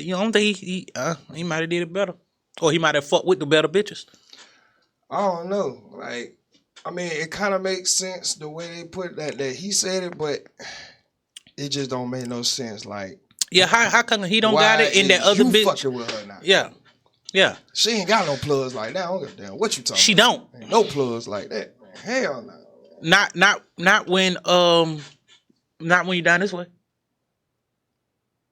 You don't think he might have did it better, or he might have fucked with the better bitches. I don't know. Like, I mean, it kind of makes sense the way they put that he said it, but it just don't make no sense. Like, Yeah, how come he don't got why it in that is other you bitch? fucking with her now? Yeah, yeah. She ain't got no plugs like that. I don't give a damn what you talking She about. don't. Ain't no plugs like that. Hell no. Not when you down this way.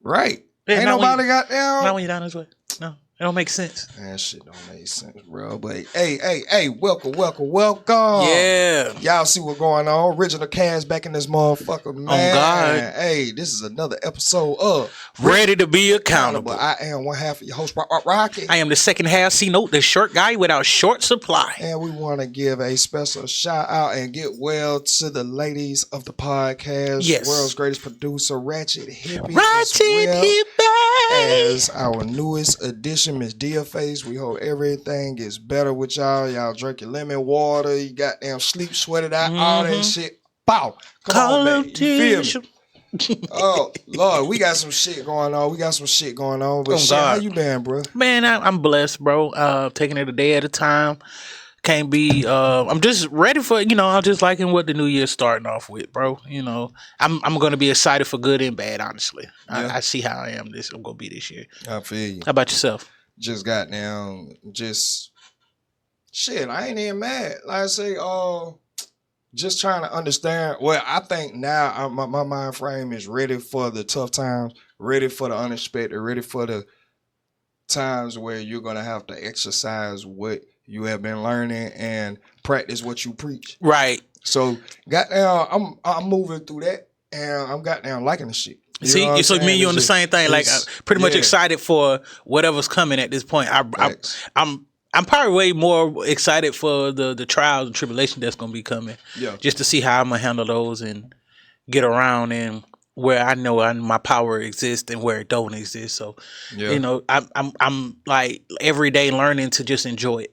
Right. Yeah, Ain't not when nobody got down. not when you down this way. No, it don't make sense. That shit don't make sense, bro. But hey, welcome. Yeah. Y'all see what's going on. Original Cash back in this motherfucker, man. God. Hey, this is another episode of Ready to be accountable. I am one half of your host, Rocky. I am the second half C-Note, the short guy without short supply. And we want to give a special shout out and get well to the ladies of the podcast. Yes. World's greatest producer, Ratchet Hippie. Hippie. As our newest addition, Miss Face. We hope everything gets better with y'all. Y'all drink your lemon water. You goddamn sleep, sweat it out, all that shit. Bow. Come on, baby. You feel me? Oh, Lord, we got some shit going on. But shit, how you been, bro? Man, I'm blessed, bro. Taking it a day at a time. Can't be. I'm just ready for. I'm just liking what the new year's starting off with, bro. I'm gonna be excited for good and bad. Honestly, Yeah. I see how I am. I'm gonna be this year. I feel you. How about yourself? Just got down. Just shit. I ain't even mad. Like I say, just trying to understand. Well, I think now my mind frame is ready for the tough times, ready for the unexpected, ready for the times where you're gonna have to exercise what you have been learning and practice what you preach. Right. So, goddamn, I'm moving through that, and I'm goddamn liking the shit. So me and you on the same thing. Like, I'm pretty much excited for whatever's coming at this point. I'm probably way more excited for the trials and tribulation that's gonna be coming. Yeah. Just to see how I'm gonna handle those and get around and where I know my power exists and where it don't exist. So, I'm like every day learning to just enjoy it.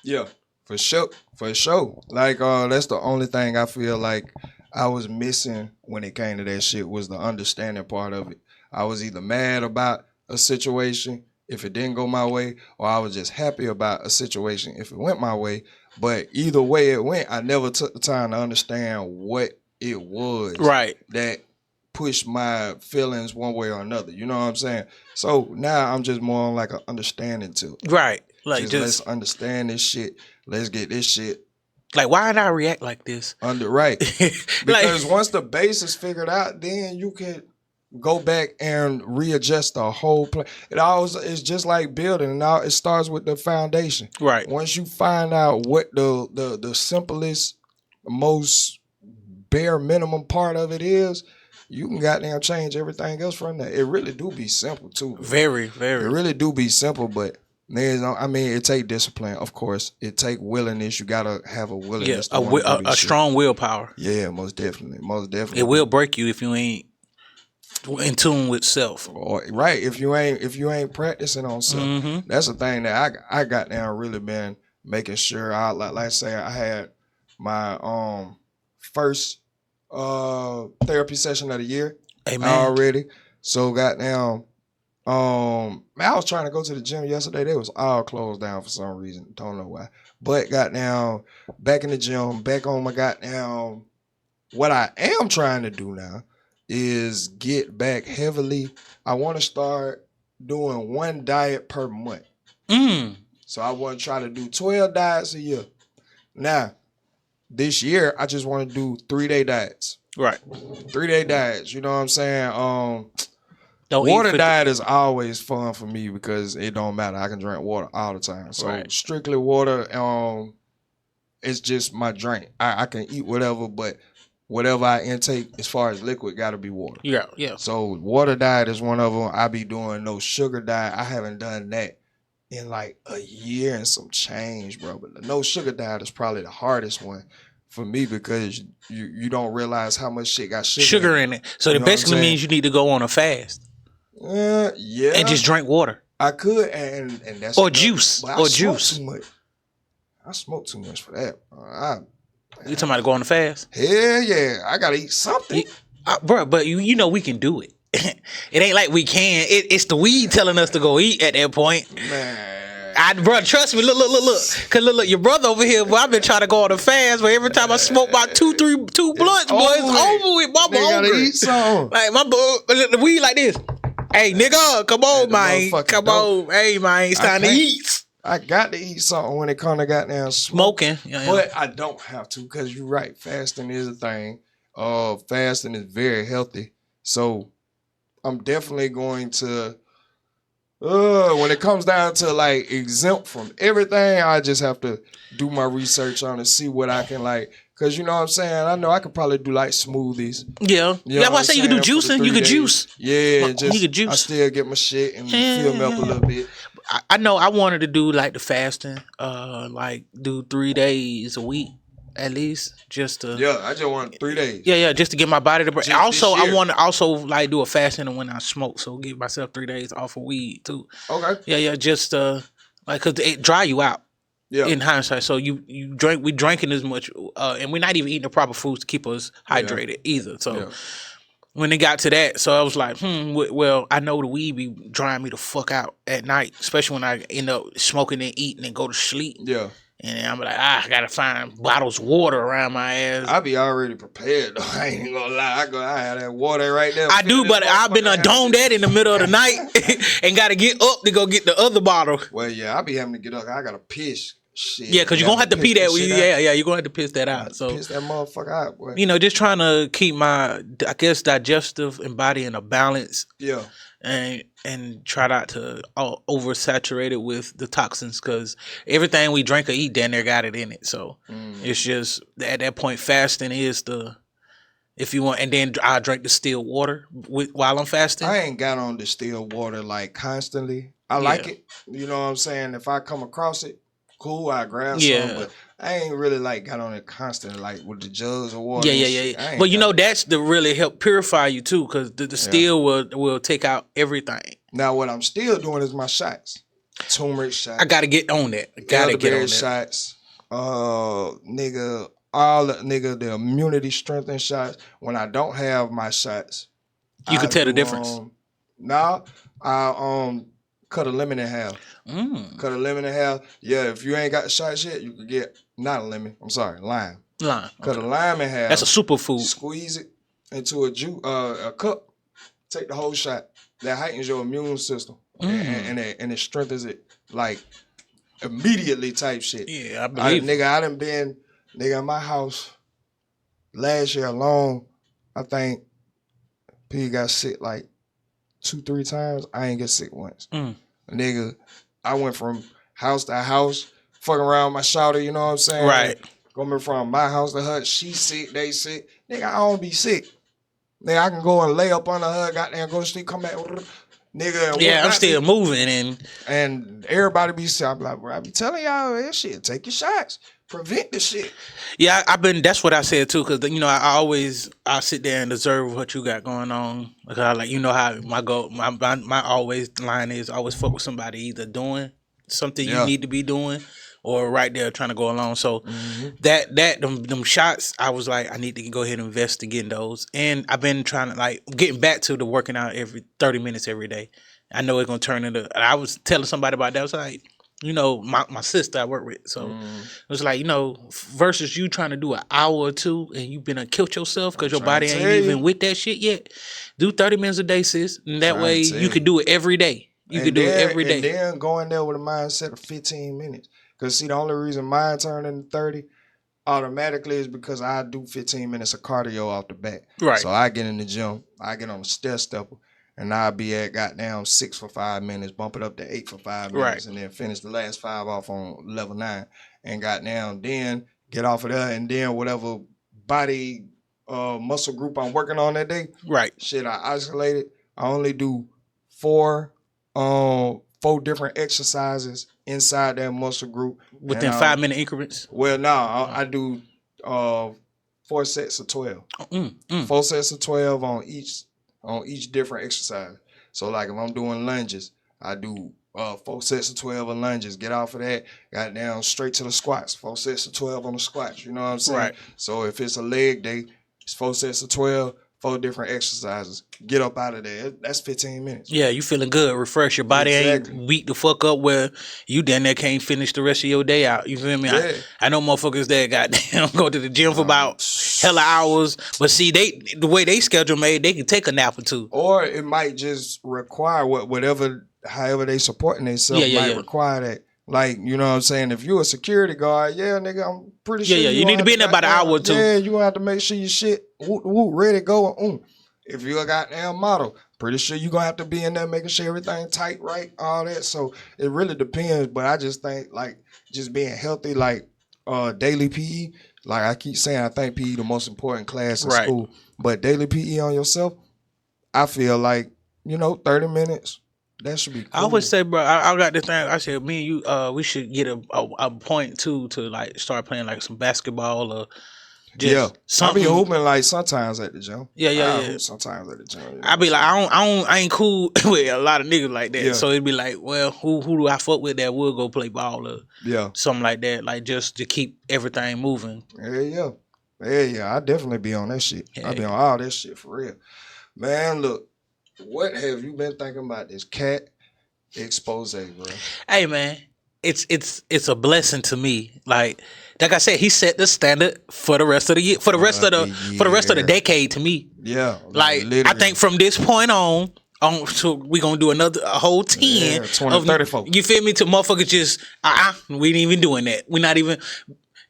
Yeah, for sure. Like, that's the only thing I feel like I was missing when it came to that shit was the understanding part of it. I was either mad about a situation if it didn't go my way, or I was just happy about a situation if it went my way. But either way it went, I never took the time to understand what it was that pushed my feelings one way or another. You know what I'm saying? So now I'm just more on like an understanding to it. Right. Like just let's understand this shit. Let's get this shit. Like, why did I react like this? Right. Because once the base is figured out, then you can go back and readjust the whole plan. It's just like building. Now it starts with the foundation. Right. Once you find out what the simplest, most bare minimum part of it is, you can goddamn change everything else from that. It really do be simple too. Very, very. It really do be simple, but it take discipline, of course. It take willingness. You gotta have a willingness. A strong willpower. Yeah, most definitely. It will break you if you ain't in tune with self. Right. If you ain't practicing on self. Mm-hmm. That's the thing that I got down really been making sure. Like I say, I had my first therapy session of the year. Amen. Already. So goddamn. I was trying to go to the gym yesterday. They was all closed down for some reason. Don't know why. But goddamn, back in the gym, back on my goddamn. What I am trying to do now is get back heavily. I want to start doing one diet per month. So I want to try to do 12 diets a year. Now, this year I just want to do 3-day diets. Right. 3-day diets. You know what I'm saying? Water diet is always fun for me because it don't matter. I can drink water all the time. So strictly water, it's just my drink. I can eat whatever, but whatever I intake as far as liquid got to be water. Yeah. So water diet is one of them. I be doing no sugar diet. I haven't done that in like a year and some change, bro. But the no sugar diet is probably the hardest one for me because you don't realize how much shit got sugar in it. So it basically means you need to go on a fast. Yeah. And just drink water. I could, and that's juice. Or juice. Too much. I smoke too much for that. You talking about to go on a fast? Hell yeah. I gotta eat something. Bro, but you know we can do it. it ain't like we can. It's the weed telling us to go eat at that point. Man. Bro, trust me. Look. Cause look, your brother over here. Boy, I've been trying to go on a fast, but every time I smoke about two blunts, boy, it's over with. Mama Gotta hungry. eat something. Like my the weed like this. Hey, nigga, come on, man. Come on. Hey, man, it's time to eat. I got to eat something when it comes to goddamn Smoking. Yeah. But I don't have to, because you're right. Fasting is a thing. Fasting is very healthy. So I'm definitely going to, when it comes down to like exempt from everything, I just have to do my research on it, see what I can like. Cause you know what I'm saying? I know I could probably do like smoothies. Yeah. You know I say you can do juicing. You can juice. Yeah, you can juice. I still get my shit and fill me up a little bit. I know I wanted to do like the fasting, like do 3 days a week at least, just to. Yeah, I just want 3 days. Yeah, just to get my body to break. Just Also, I want to also like do a fasting when I smoke, so give myself 3 days off of weed too. Okay. Yeah, just like cause it dry you out. Yeah. In hindsight, so we drinking as much, and we're not even eating the proper foods to keep us hydrated either. So when it got to that, so I was like, well, I know the weed be drying me the fuck out at night, especially when I end up smoking and eating and go to sleep. Yeah. And I'm like, I gotta find bottles of water around my ass. I be already prepared though. I ain't gonna lie. I have that water right there. I do, but I've been domed that in the middle of the night and gotta get up to go get the other bottle. Well, yeah, I be having to get up. I gotta piss. Shit. Yeah, because you're gonna have to pee that. Yeah, you're gonna have to piss that out. So piss that motherfucker out, boy. Just trying to keep my, I guess, digestive and body in a balance. Yeah. And try not to oversaturate it with the toxins, because everything we drink or eat down there got it in it. So it's just at that point, fasting is if you want, and then I drink distilled water while I'm fasting. I ain't got on distilled water like constantly. I like it. You know what I'm saying? If I come across it, cool, I grab some, but I ain't really like got on it constantly, like with the jugs of water. Yeah. But that's to really help purify you too, because the still will take out everything. Now what I'm still doing is my shots, turmeric shots. I gotta get on that. Gotta get on that. Shots, the immunity strengthening shots. When I don't have my shots, you can tell the difference. I cut a lemon in half. Cut a lemon in half. Yeah, if you ain't got the shots yet, you could get not a lemon. I'm sorry, lime. Cut a lime in half. That's a superfood. Squeeze it into a cup. Take the whole shot. That heightens your immune system and it strengthens it like immediately type shit. Yeah, I believe. I done been in my house last year alone. I think P got sick like 2-3 times. I ain't get sick once. Nigga, I went from house to house, fucking around with my shawty, you know what I'm saying? Right. Going from my house to her, she sick, they sick. Nigga, I don't be sick. Nigga, I can go and lay up under her, goddamn, go to sleep, come back. Nigga. Yeah, I'm still moving. And everybody be sick. I'm like, bro, I be telling y'all that shit. Take your shots. Prevent the shit. Yeah, that's what I said too, because I sit there and observe what you got going on. Because how my always line is always fuck with somebody either doing something you need to be doing or right there trying to go along. So them shots, I was like, I need to go ahead and invest in getting those. And I've been trying to getting back to the working out every 30 minutes every day. I know it's gonna turn into. I was telling somebody about that. I was like, my sister I work with. So it was like, versus you trying to do an hour or two and you been killed yourself because your body ain't even with that shit yet. Do 30 minutes a day, sis. And that way you could do it every day. You could do it every day. And then going there with a mindset of 15 minutes. Because see, the only reason mine turned into 30 automatically is because I do 15 minutes of cardio off the bat. Right. So I get in the gym, I get on the stepper, and I'll be at goddamn 6 for 5 minutes, bump it up to 8 for 5 minutes, and then finish the last 5 off on level 9. And goddamn, then get off of there, and then whatever body muscle group I'm working on that day, right? Shit, I isolate it. I only do 4 different exercises inside that muscle group within 5-minute increments. Well, no, I do 4 sets of 12. 4 sets of 12 on each different exercise. So like if I'm doing lunges, I do 4 sets of 12 of lunges. Get off of that, got down straight to the squats. 4 sets of 12 on the squats. You know what I'm saying? Right. So if it's a leg day, it's 4 sets of 12. 4 different exercises. Get up out of there. That's 15 minutes. Yeah, you feeling good, refresh. Your body Exactly. ain't weak the fuck up where you down there can't finish the rest of your day out. You feel me? Yeah. I know motherfuckers that goddamn go to the gym for about hella hours, but see, the way they schedule made, they can take a nap or two. Or it might just require however they supporting themselves might require that. Like, you know what I'm saying? If you're a security guard, yeah, nigga, I'm pretty sure you need to be in there about an hour or two. Yeah, you gonna have to make sure your shit ready to go. If you're a goddamn model, pretty sure you're gonna have to be in there making sure everything tight, right? All that. So it really depends. But I just think like just being healthy, like daily PE, like I keep saying, I think PE the most important class in school. But daily PE on yourself, I feel like, 30 minutes. That should be cool. I would say, bro, I got this thing. I said, me and you, we should get a point too to like start playing like some basketball or just something. I be hooping like sometimes at the gym. Yeah. Sometimes at the gym. I be like, I ain't cool with a lot of niggas like that. Yeah. So it'd be like, well, who do I fuck with that will go play ball or something like that, like just to keep everything moving. Yeah. I definitely be on that shit. I be on all that shit for real. Man, look. What have you been thinking about this cat expose, bro? Hey, man, it's a blessing to me. Like I said, he set the standard for the rest of the year, for the rest of the decade. To me, like literally. I think from this point on, so we gonna do a whole 10 20, 30 folks. You feel me? To motherfuckers just we ain't even doing that. We're not even.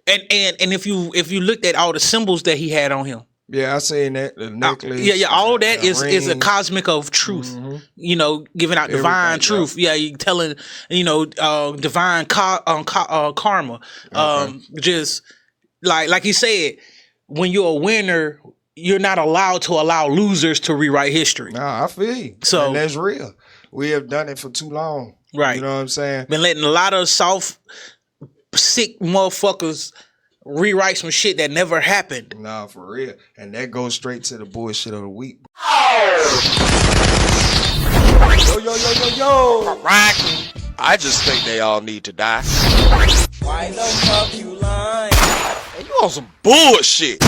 And if you looked at all the symbols that he had on him. Yeah, I seen that. The necklace. All that is a cosmic of truth. Mm-hmm. Giving out divine truth. Yeah, you telling, divine karma. Okay. Just like he said, when you're a winner, you're not allowed to allow losers to rewrite history. Nah, I feel you. So and that's real. We have done it for too long. Right. You know what I'm saying? Been letting a lot of soft, sick motherfuckers rewrite some shit that never happened. Nah, for real. And that goes straight to the bullshit of the week. Yo. I just think they all need to die. Why the fuck you lying? Hey, you on some bullshit.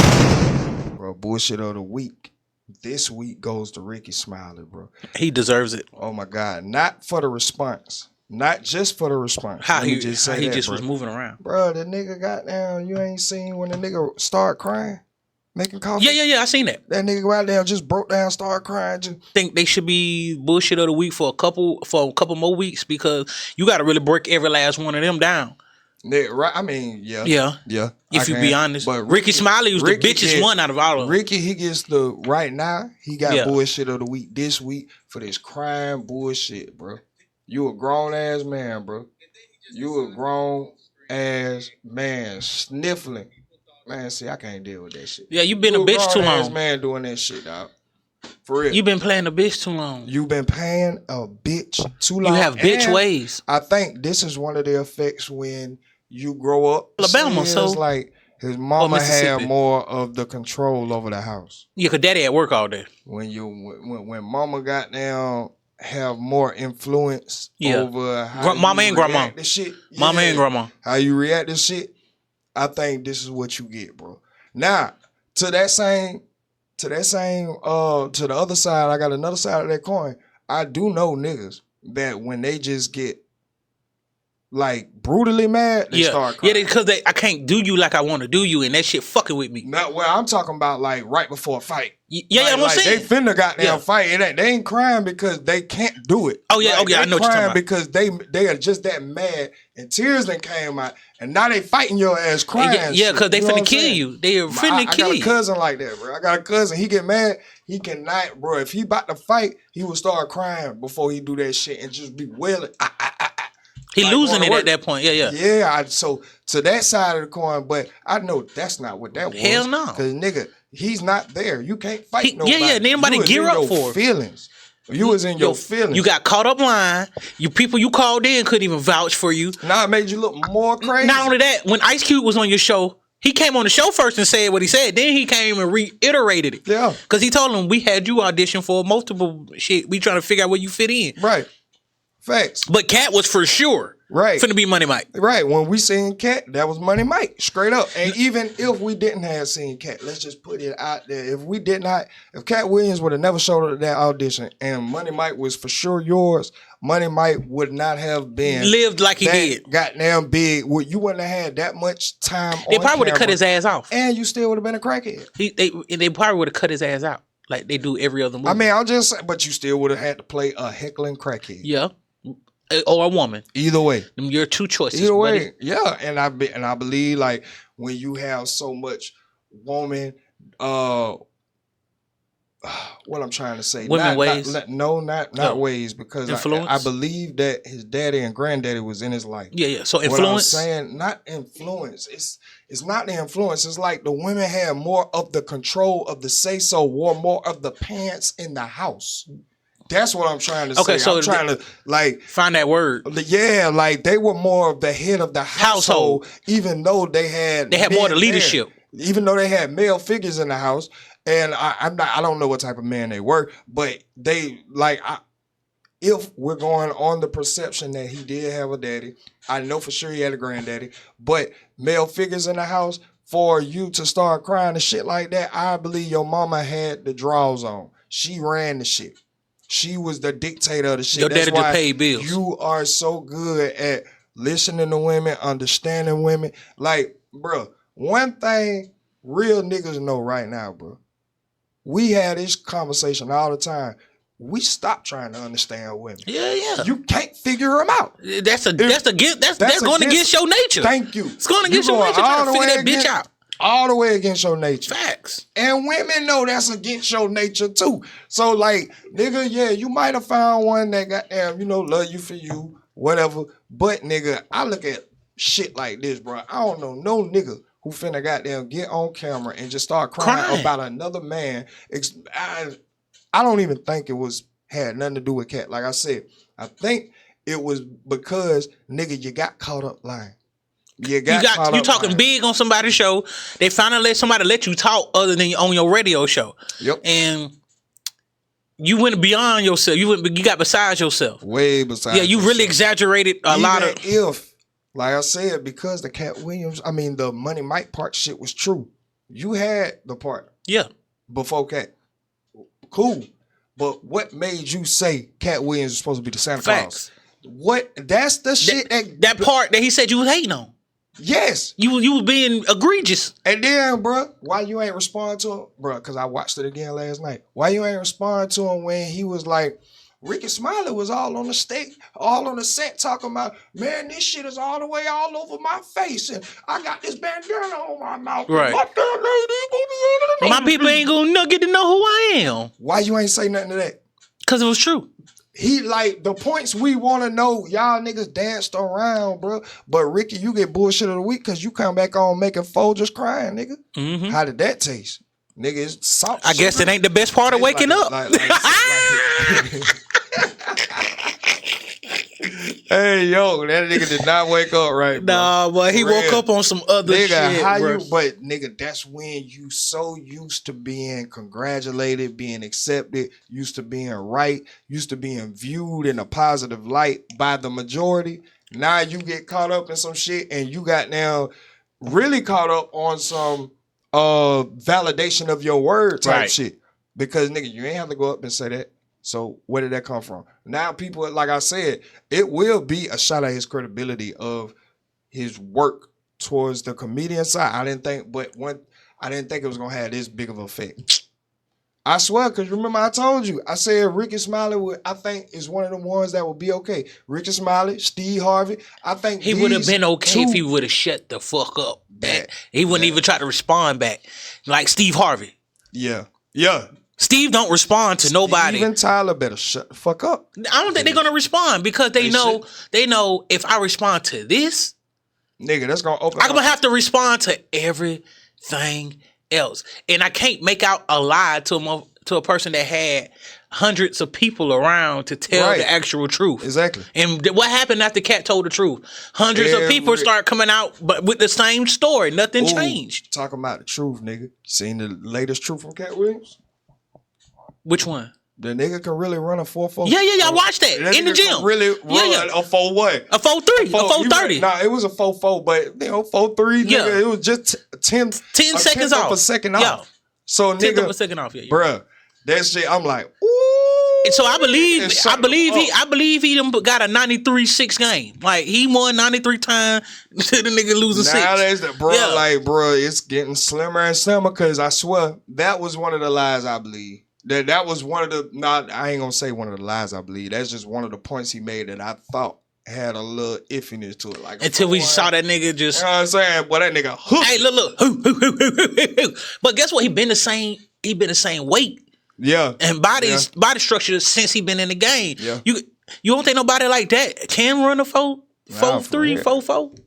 Bro, bullshit of the week. This week goes to Rickey Smiley, bro. He deserves it. Oh my God. Not for the response. Not just for the response. How he just was moving around. Bro, the nigga got down. You ain't seen when the nigga start crying? Making coffee? Yeah, I seen that. That nigga go out there just broke down, started crying. Think they should be bullshit of the week for a couple more weeks because you got to really break every last one of them down. Right? I mean, yeah. If you be honest, but Rickey Smiley was the bitchest one out of all of them. Rickey, he gets right now. He got bullshit of the week this week for this crime bullshit, bro. You a grown ass man, bro. You a grown ass man sniffling. Man, see, I can't deal with that shit. Yeah, you been a bitch too long. Ass man doing that shit, dog. For real. You been playing a bitch too long. You been playing a bitch too long. You have bitch ways. I think this is one of the effects when you grow up. Alabama, so it's like his mama had more of the control over the house. Yeah, cause daddy at work all day. When mama got down, have more influence over how mama and grandma. This shit. Mama and grandma. How you react to shit. I think this is what you get, bro. Now, to the other side, I got another side of that coin. I do know niggas that when they just get like brutally mad, they start crying. Yeah, because I can't do you like I want to do you, and that shit fucking with me. Not well, I'm talking about like right before a fight. I'm saying. They finna goddamn fight. They ain't crying because they can't do it. Oh yeah, I know what you're talking about. Because they are just that mad, and tears then came out, and now they fighting your ass crying. Yeah, because they finna kill you. They are finna kill you. I got a cousin like that, bro. I got a cousin. He get mad. He cannot, bro. If he about to fight, he will start crying before he do that shit and just be wailing. He like losing it at that point. Yeah. So to that side of the coin, but I know that's not what that was. Hell no. Because nigga, he's not there. You can't fight nobody. Yeah. Nobody gear up for it. Feelings. You was in your feelings. You got caught up lying. You people you called in couldn't even vouch for you. Now it made you look more crazy. Not only that, when Ice Cube was on your show, he came on the show first and said what he said. Then he came and reiterated it. Yeah. Because he told him we had you audition for multiple shit. We trying to figure out where you fit in. Right. Facts. But Cat was for sure. Right. Finna be Money Mike. Right. When we seen Cat, that was Money Mike. Straight up. And even if we didn't have seen Cat, let's just put it out there. If Cat Williams would have never showed up at that audition and Money Mike was for sure yours, Money Mike would not have been lived like he did. Goddamn big. You wouldn't have had that much time. They probably would have cut his ass off. And you still would have been a crackhead. They probably would have cut his ass out. Like they do every other movie. I mean, I'll just say, but you still would have had to play a heckling crackhead. Yeah. Or a woman. Either way. Them your two choices. Either way. Buddy. Yeah. And I believe like when you have so much woman, what I'm trying to say. Women ways? Not ways, because I believe that his daddy and granddaddy was in his life. Yeah. So influence? What I'm saying, not influence. It's not the influence. It's like the women had more of the control of the say-so, wore more of the pants in the house. That's what I'm trying to say. Okay, so I'm trying to like find that word. Yeah, like they were more of the head of the household. Even though they had more of the leadership. Even though they had male figures in the house. And I don't know what type of man they were, but they if we're going on the perception that he did have a daddy, I know for sure he had a granddaddy, but male figures in the house, for you to start crying and shit like that, I believe your mama had the draws on. She ran the shit. She was the dictator of the shit. Your daddy just paid bills. You are so good at listening to women, understanding women. Like, bro, one thing real niggas know right now, bro. We had this conversation all the time. We stopped trying to understand women. Yeah. You can't figure them out. That's going against your nature. Thank you. It's going against your nature trying to figure that bitch out. All the way against your nature. Facts. And women know that's against your nature too. So like, nigga, yeah, you might have found one that goddamn, love you for you, whatever. But nigga, I look at shit like this, bro. I don't know no nigga who finna goddamn get on camera and just start crying about another man. I don't even think it had nothing to do with Cat. Like I said, I think it was because, nigga, you got caught up lying. You talking lying. Big on somebody's show. They finally let somebody let you talk other than on your radio show. Yep. And you went beyond yourself. You got beside yourself. Way beside. Yeah, you really exaggerated a lot of. Like I said, because the the Money Mike part shit was true. You had the part. Yeah. Before Cat. Cool. But what made you say Cat Williams is supposed to be the Santa Claus? That's the shit that part that he said you was hating on. Yes. You was being egregious. And then, bro, why you ain't respond to him? Bro, because I watched it again last night. Why you ain't respond to him when he was like, Rickey Smiley was all on the set talking about, man, this shit is all the way all over my face, and I got this bandana on my mouth. Right. My people ain't gonna get to know who I am. Why you ain't say nothing to that? Because it was true. He like the points we want to know. Y'all niggas danced around, bro. But Rickey, you get bullshit of the week because you come back on making Folgers crying, nigga. Mm-hmm. How did that taste? Nigga, it's salt. I guess it ain't the best part of waking up. Hey, yo, that nigga did not wake up right, bro. Nah, but he woke up on some other shit, bro. But nigga, that's when you so used to being congratulated, being accepted, used to being right, used to being viewed in a positive light by the majority. Now you get caught up in some shit and you got now really caught up on some validation of your word type shit. Because nigga, you ain't have to go up and say that. So where did that come from? Now people, like I said, it will be a shot at his credibility of his work towards the comedian side. I didn't think it was gonna have this big of an effect. I swear, because remember I told you, I said Rickey Smiley I think is one of the ones that will be okay. Rickey Smiley, Steve Harvey, I think he would have been okay if he would have shut the fuck up. He wouldn't even try to respond back like Steve Harvey. Yeah. Steve don't respond to nobody. Even Tyler better shut the fuck up. I don't think they're gonna respond because they know if I respond to this, nigga, that's gonna open. I'm gonna have to respond to everything else, and I can't make out a lie to a person that had hundreds of people around to tell the actual truth. Exactly. And what happened after Cat told the truth? Hundreds of people start coming out, but with the same story. Nothing changed. Talking about the truth, nigga. Seen the latest truth from Cat Williams? Which one? The nigga can really run a 4-4. Yeah. I watched that in the nigga gym. can really run a 4-1. A 4-3, a 4-30. Nah, it was a 4-4, but 4-3, Yeah. nigga, it was just 10 seconds off. A second Yeah. off. So 10th of a nigga, second off. Yeah. bruh, that shit, I'm like, ooh. And so I believe he done got a 93-6 game. Like he won 93 times to the nigga losing 6. Nowadays, bro, Yeah. like, bro, it's getting slimmer and slimmer because I swear that was one of the lies I believe. That was one of the, I ain't gonna say one of the lies I believe. That's just one of the points he made that I thought had a little iffiness to it. Like Until we saw that nigga just. You know what I'm saying? Boy, that nigga hooked. Hey, look. Hoo. But guess what? He been the same weight Yeah. and body structure since he been in the game. Yeah. You don't think nobody like that can run a 4-3, 4-4?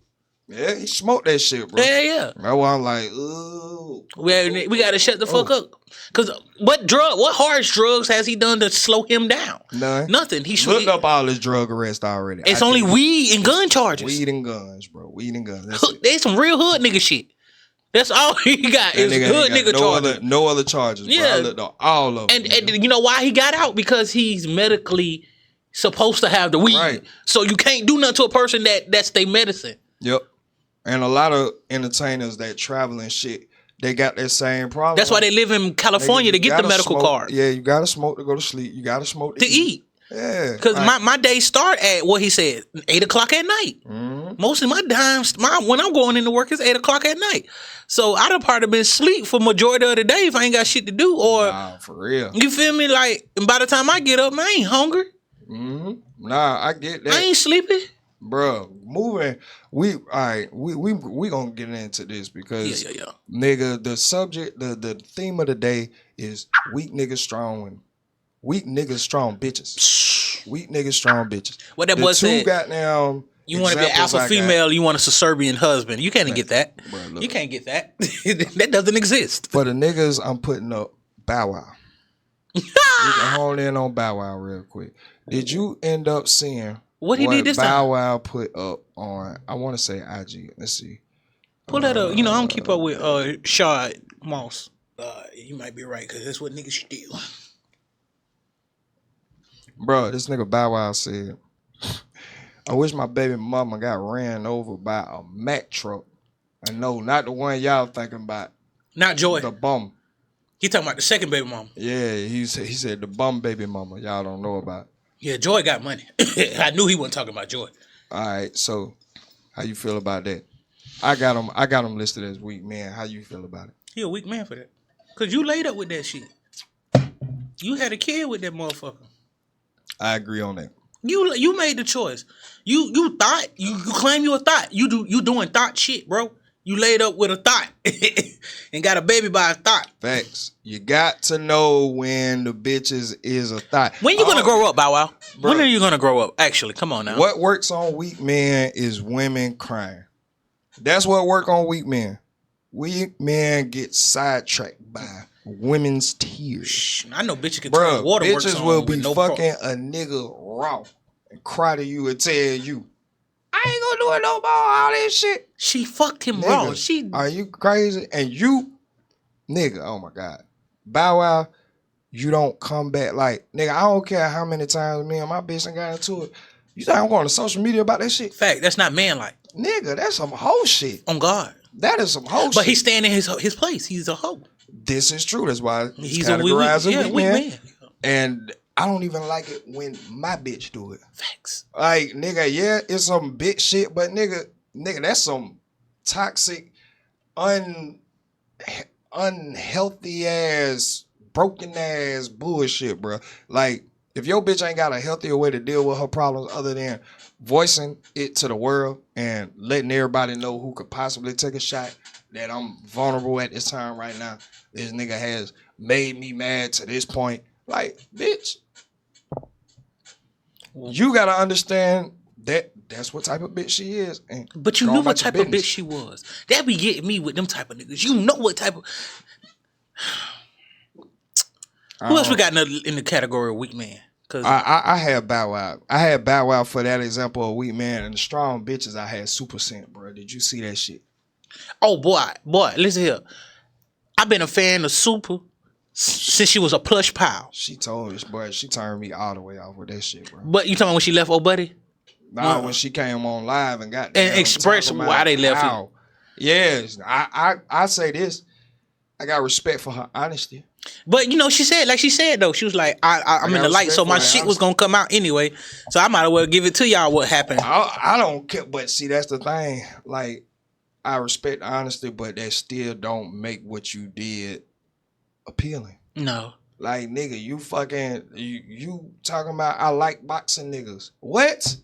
Yeah, he smoked that shit, bro. Yeah. That's why I'm like, ooh. We gotta shut the fuck up. Cause what harsh drugs has he done to slow him down? None. Nothing. He looked up all his drug arrests already. It's only weed and gun charges. Weed and guns, bro. Weed and guns. That's it. There's some real hood nigga shit. That's all he got is hood nigga charges. No other charges. Yeah. Bro. I looked up all of them. And you know why he got out? Because he's medically supposed to have the weed. Right. So you can't do nothing to a person that's their medicine. Yep. And a lot of entertainers that travel and shit, they got that same problem. That's why they live in California to get the medical card. Yeah, you gotta smoke to go to sleep. You gotta smoke to eat. Yeah. Because my days start at what he said, 8 o'clock at night. Mm-hmm. Most of my times, when I'm going into work, it's 8 o'clock at night. So I done probably been asleep for majority of the day if I ain't got shit to do. Or Nah, for real. you feel me? Like, and by the time I get up, man, I ain't hungry. Mm-hmm. Nah, I get that. I ain't sleepy. Bro, moving. We gonna get into this because Yeah. nigga, the subject, the theme of the day is weak niggas strong women. Weak niggas strong bitches. Weak niggas strong bitches. What that The boy two said. goddamn You want to be an examples alpha I got- female, you want a Serbian husband. You can't get that. Bro, look. You can't get that. That doesn't exist. For the niggas, I'm putting up Bow Wow. We can hone in on Bow Wow real quick. Did you end up seeing What he did this time? Bow Wow put up on, I want to say IG. Let's see. Pull that up. You know, I don't keep up with Shard Moss. You might be right, because that's what niggas do. Bro, this nigga Bow Wow said, I wish my baby mama got ran over by a Mack truck. And no, not the one y'all thinking about. Not Joy. The bum. He talking about the second baby mama. Yeah, he said the bum baby mama. Y'all don't know about. Yeah, Joy got money. I knew he wasn't talking about Joy. All right, so how you feel about that? I got him listed as weak man. How you feel about it? He a weak man for that. Because you laid up with that shit. You had a kid with that motherfucker. I agree on that. You made the choice. You thought you claim you a thought. You doing thought shit, bro. You laid up with a thought and got a baby by a thought. Facts. You got to know when the bitches is a thought. When you gonna grow up, Bow Wow? When are you gonna grow up? Actually, come on now. What works on weak men is women crying. That's what work on weak men. Weak men get sidetracked by women's tears. I know bitches can Bruh, turn waterworks bitches on will with be no fucking a nigga raw and cry to you and tell you, I ain't gonna do it no more, all this shit. She fucked him Nigga, raw. She are you crazy? And you, nigga, oh my God. Bow Wow, you don't come back like, nigga, I don't care how many times me and my bitch done got into it. You think I'm going to social media about that shit? fact. That's not manlike. Nigga, that's some hoe shit. On God. That is some hoe shit. But he's staying in his place. He's a hoe. This is true. That's why He's categorized a as weak weak man. man. And I don't even like it when my bitch do it. Facts. Like, nigga, yeah, it's some bitch shit, but nigga, that's some toxic, unhealthy ass, broken ass bullshit, bro. Like, if your bitch ain't got a healthier way to deal with her problems other than voicing it to the world and letting everybody know who could possibly take a shot, that I'm vulnerable at this time right now. This nigga has made me mad to this point. Like, bitch, you gotta understand that that's what type of bitch she is. And But you knew what type of bitch she was. That be getting me with them type of niggas. You know what type of... Who else we got in the category of weak man? Cause I had Bow Wow. I had Bow Wow for that example of weak man, and the strong bitches I had Super Scent, bro. Did you see that shit? oh boy, listen here. I've been a fan of Super since she was a plush pal. She told us, boy, she turned me all the way off with that shit, bro. But you talking about when she left old buddy? Nah, when she came on live and got And expressed why they left you. Yes, I say this. I got respect for her honesty. But you know, she said though, she was like, I'm in the light, so my shit was gonna come out anyway. So I might as well give it to y'all what happened. I don't care, but see, that's the thing. Like, I respect honesty, but that still don't make what you did appealing. No. Like, nigga, you talking about I like boxing niggas. What?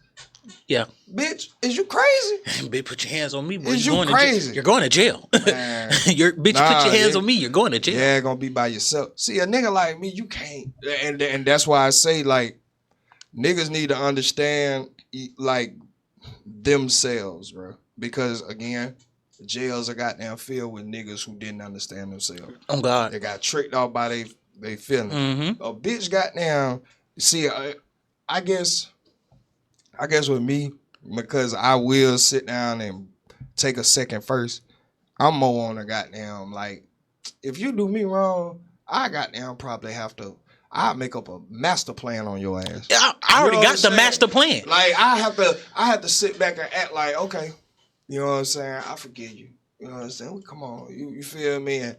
Yeah. Bitch, is you crazy? Bitch, put your hands on me, boy. Is you crazy? You're going to jail. Man. Put your hands on me, you're going to jail. Yeah, gonna be by yourself. See, a nigga like me, you can't. And that's why I say, like, niggas need to understand, like, themselves, bro. Because, again, jails are goddamn filled with niggas who didn't understand themselves. Oh, God. They got tricked out by they feelings. Mm-hmm. A bitch goddamn, see, I guess with me, because I will sit down and take a second first, I'm more on a goddamn, like, if you do me wrong, I goddamn probably have to, I'll make up a master plan on your ass. I already got the master plan. Like, I have to sit back and act like, okay, you know what I'm saying? I forgive you. You know what I'm saying? Come on, you feel me? And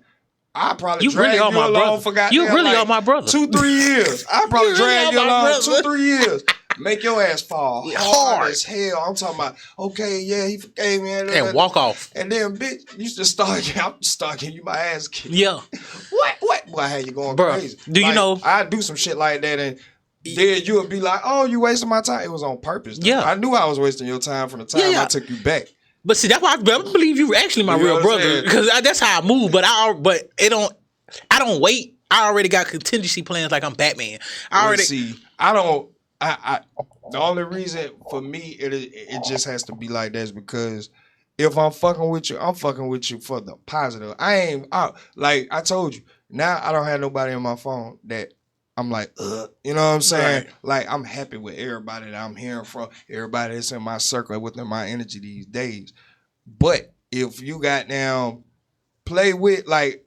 I probably drag you along for goddamn, you really are my brother. 2-3 years. I probably drag you along 2-3 years. Make your ass fall hard as hell. I'm talking about, okay, yeah, he forgave me. And walk off. And then, bitch, you just start getting you my ass kicked. Yeah. What? Boy, I had you going crazy. Do you know? I do some shit like that and then you would be like, oh, you wasting my time. It was on purpose. Though. Yeah. I knew I was wasting your time from the time I took you back. But see, that's why I believe you were actually my real brother. Because that's how I move. But I don't wait. I already got contingency plans like I'm Batman. The only reason for me it just has to be like that is because if I'm fucking with you for the positive. I ain't out. Like I told you, now I don't have nobody on my phone that I'm like, you know what I'm saying? Right. Like I'm happy with everybody that I'm hearing from, everybody that's in my circle within my energy these days. But if you got down play with like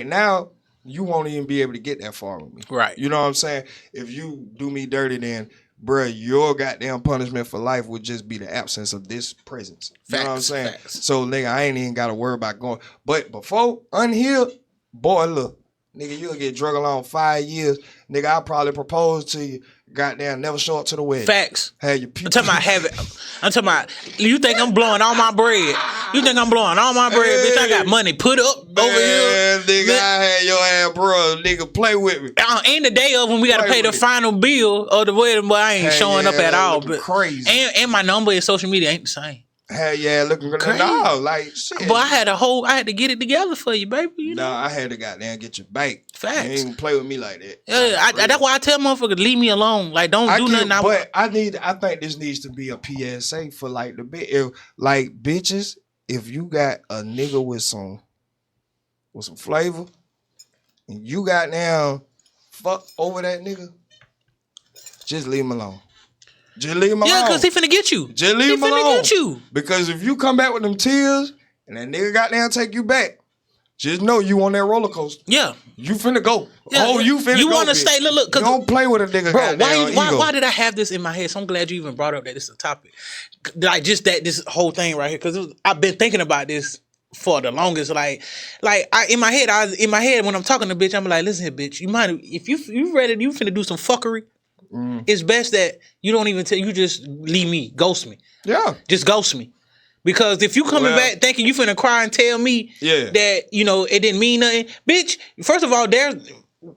now, you won't even be able to get that far with me. Right. You know what I'm saying? If you do me dirty, then bruh, your goddamn punishment for life would just be the absence of this presence. You know what I'm saying? Facts. So, nigga, I ain't even got to worry about going. But before unhealed, boy, look, nigga, you'll get drug along 5 years. Nigga, I'll probably propose to you. Goddamn, never show up to the wedding. Facts. Had your I'm talking about you think I'm blowing all my bread. You think I'm blowing all my bread, bitch. I got money put up over here. Nigga, I had your ass, bro. Nigga, play with me. Ain't the day of when we got to pay the final bill of the wedding, but I ain't showing up at all. But crazy. And my number in social media ain't the same. Hell yeah, looking good. No, like shit. But I had to get it together for you, baby. You know? I had to goddamn get your back. Facts. You ain't even play with me like that. Yeah, that's why I tell motherfuckers, leave me alone. Like, don't do nothing. But I think this needs to be a PSA for like the bit. If like bitches, if you got a nigga with some flavor, and you got now fuck over that nigga, just leave him alone. Just leave him alone. Yeah, because he finna get you. Just leave him alone. He finna get you. Because if you come back with them tears and that nigga got down take you back, just know you on that roller coaster. Yeah. You finna go. Yeah. You finna go. You want to stay, look. You don't play with a nigga. Bro, why did I have this in my head? So I'm glad you even brought up that this is a topic. Like, just that, this whole thing right here. Because I've been thinking about this for the longest. In my head, when I'm talking to bitch, I'm like, listen here, bitch. You might, if you ready, you finna do some fuckery. It's best that you don't even you just leave me, ghost me. Yeah. Just ghost me. Because if you coming back thinking you finna cry and tell me that, it didn't mean nothing, bitch, first of all, there's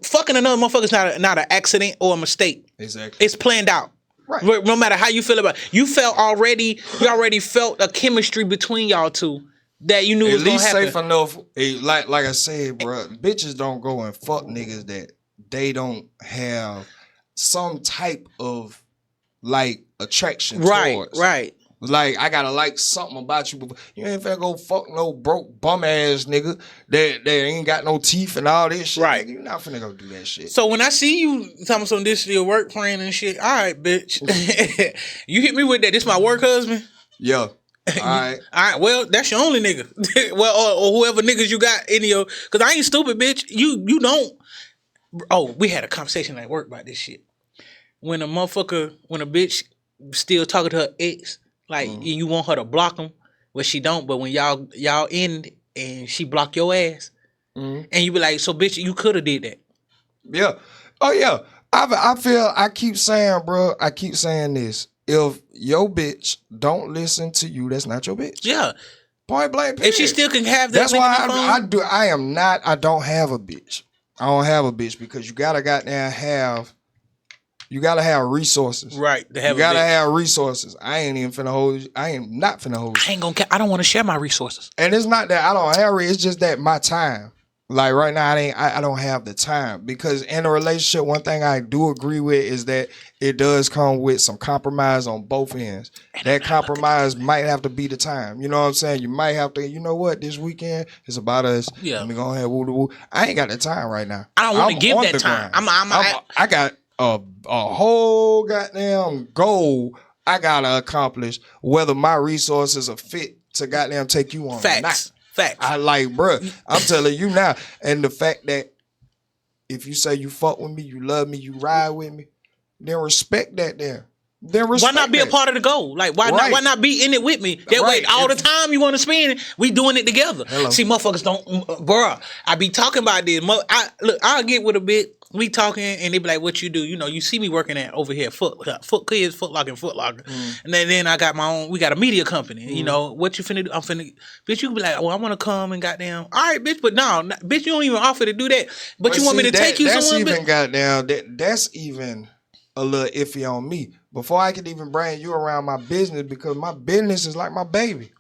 fucking another motherfucker's not an accident or a mistake. Exactly. It's planned out. Right. No matter how you feel about it. You already felt a chemistry between y'all two that you knew was gonna happen. At least safe enough, like I said, bro, bitches don't go and fuck niggas that they don't have some type of like attraction towards. Right. Like I gotta like something about you. You ain't finna go fuck no broke bum ass nigga that ain't got no teeth and all this shit. Right. Nigga, you're not finna go do that shit. So when I see you talking some this your work friend and shit, all right, bitch. You hit me with that. This my work husband. Yeah. All right. All right. Well, that's your only nigga. Well, or whoever niggas you got in your. Cause I ain't stupid, bitch. You don't. Oh, we had a conversation at work about this shit. When a bitch still talking to her ex, like you want her to block him, but she don't. But when y'all end and she block your ass, and you be like, so bitch, you could have did that. Yeah. Oh yeah. I keep saying, bro. I keep saying this. If your bitch don't listen to you, that's not your bitch. Yeah. Point blank. Period. If she still can have that, that's why I don't have a bitch. I don't have a bitch because you gotta have resources. Right. You gotta have resources. I ain't even finna hold. I am not finna hold. I ain't gonna. I don't want to share my resources. And it's not that I don't have it. It's just that my time. Like right now, I don't have the time because in a relationship, one thing I do agree with is that it does come with some compromise on both ends. And that compromise might have to be the time. You know what I'm saying? You might have to. You know what? This weekend is about us. Yeah. Let me go ahead. Woo. I ain't got the time right now. I don't want to give that time. I got a whole goddamn goal I gotta accomplish. Whether my resources are fit to goddamn take you on. Facts. Or not. Facts. I like, bruh, I'm telling you now. And the fact that if you say you fuck with me, you love me, you ride with me, then respect that there. Why not be a part of the goal? Like, why not be in it with me? That way, all the time you want to spend, we doing it together. Hello. See, motherfuckers don't, bruh. I be talking about this. I'll get with a bit. We talking, and they be like, "What you do? You know, you see me working at over here, Foot Kids, Foot Locker, and Foot Locker, and then I got my own. We got a media company. You know, what you finna do? I'm finna, bitch. You be like, well, I want to come and goddamn, all right, bitch. But no, bitch, you don't even offer to do that. But you want me to take you somewhere? That's even a little iffy on me. Before I could even bring you around my business, because my business is like my baby.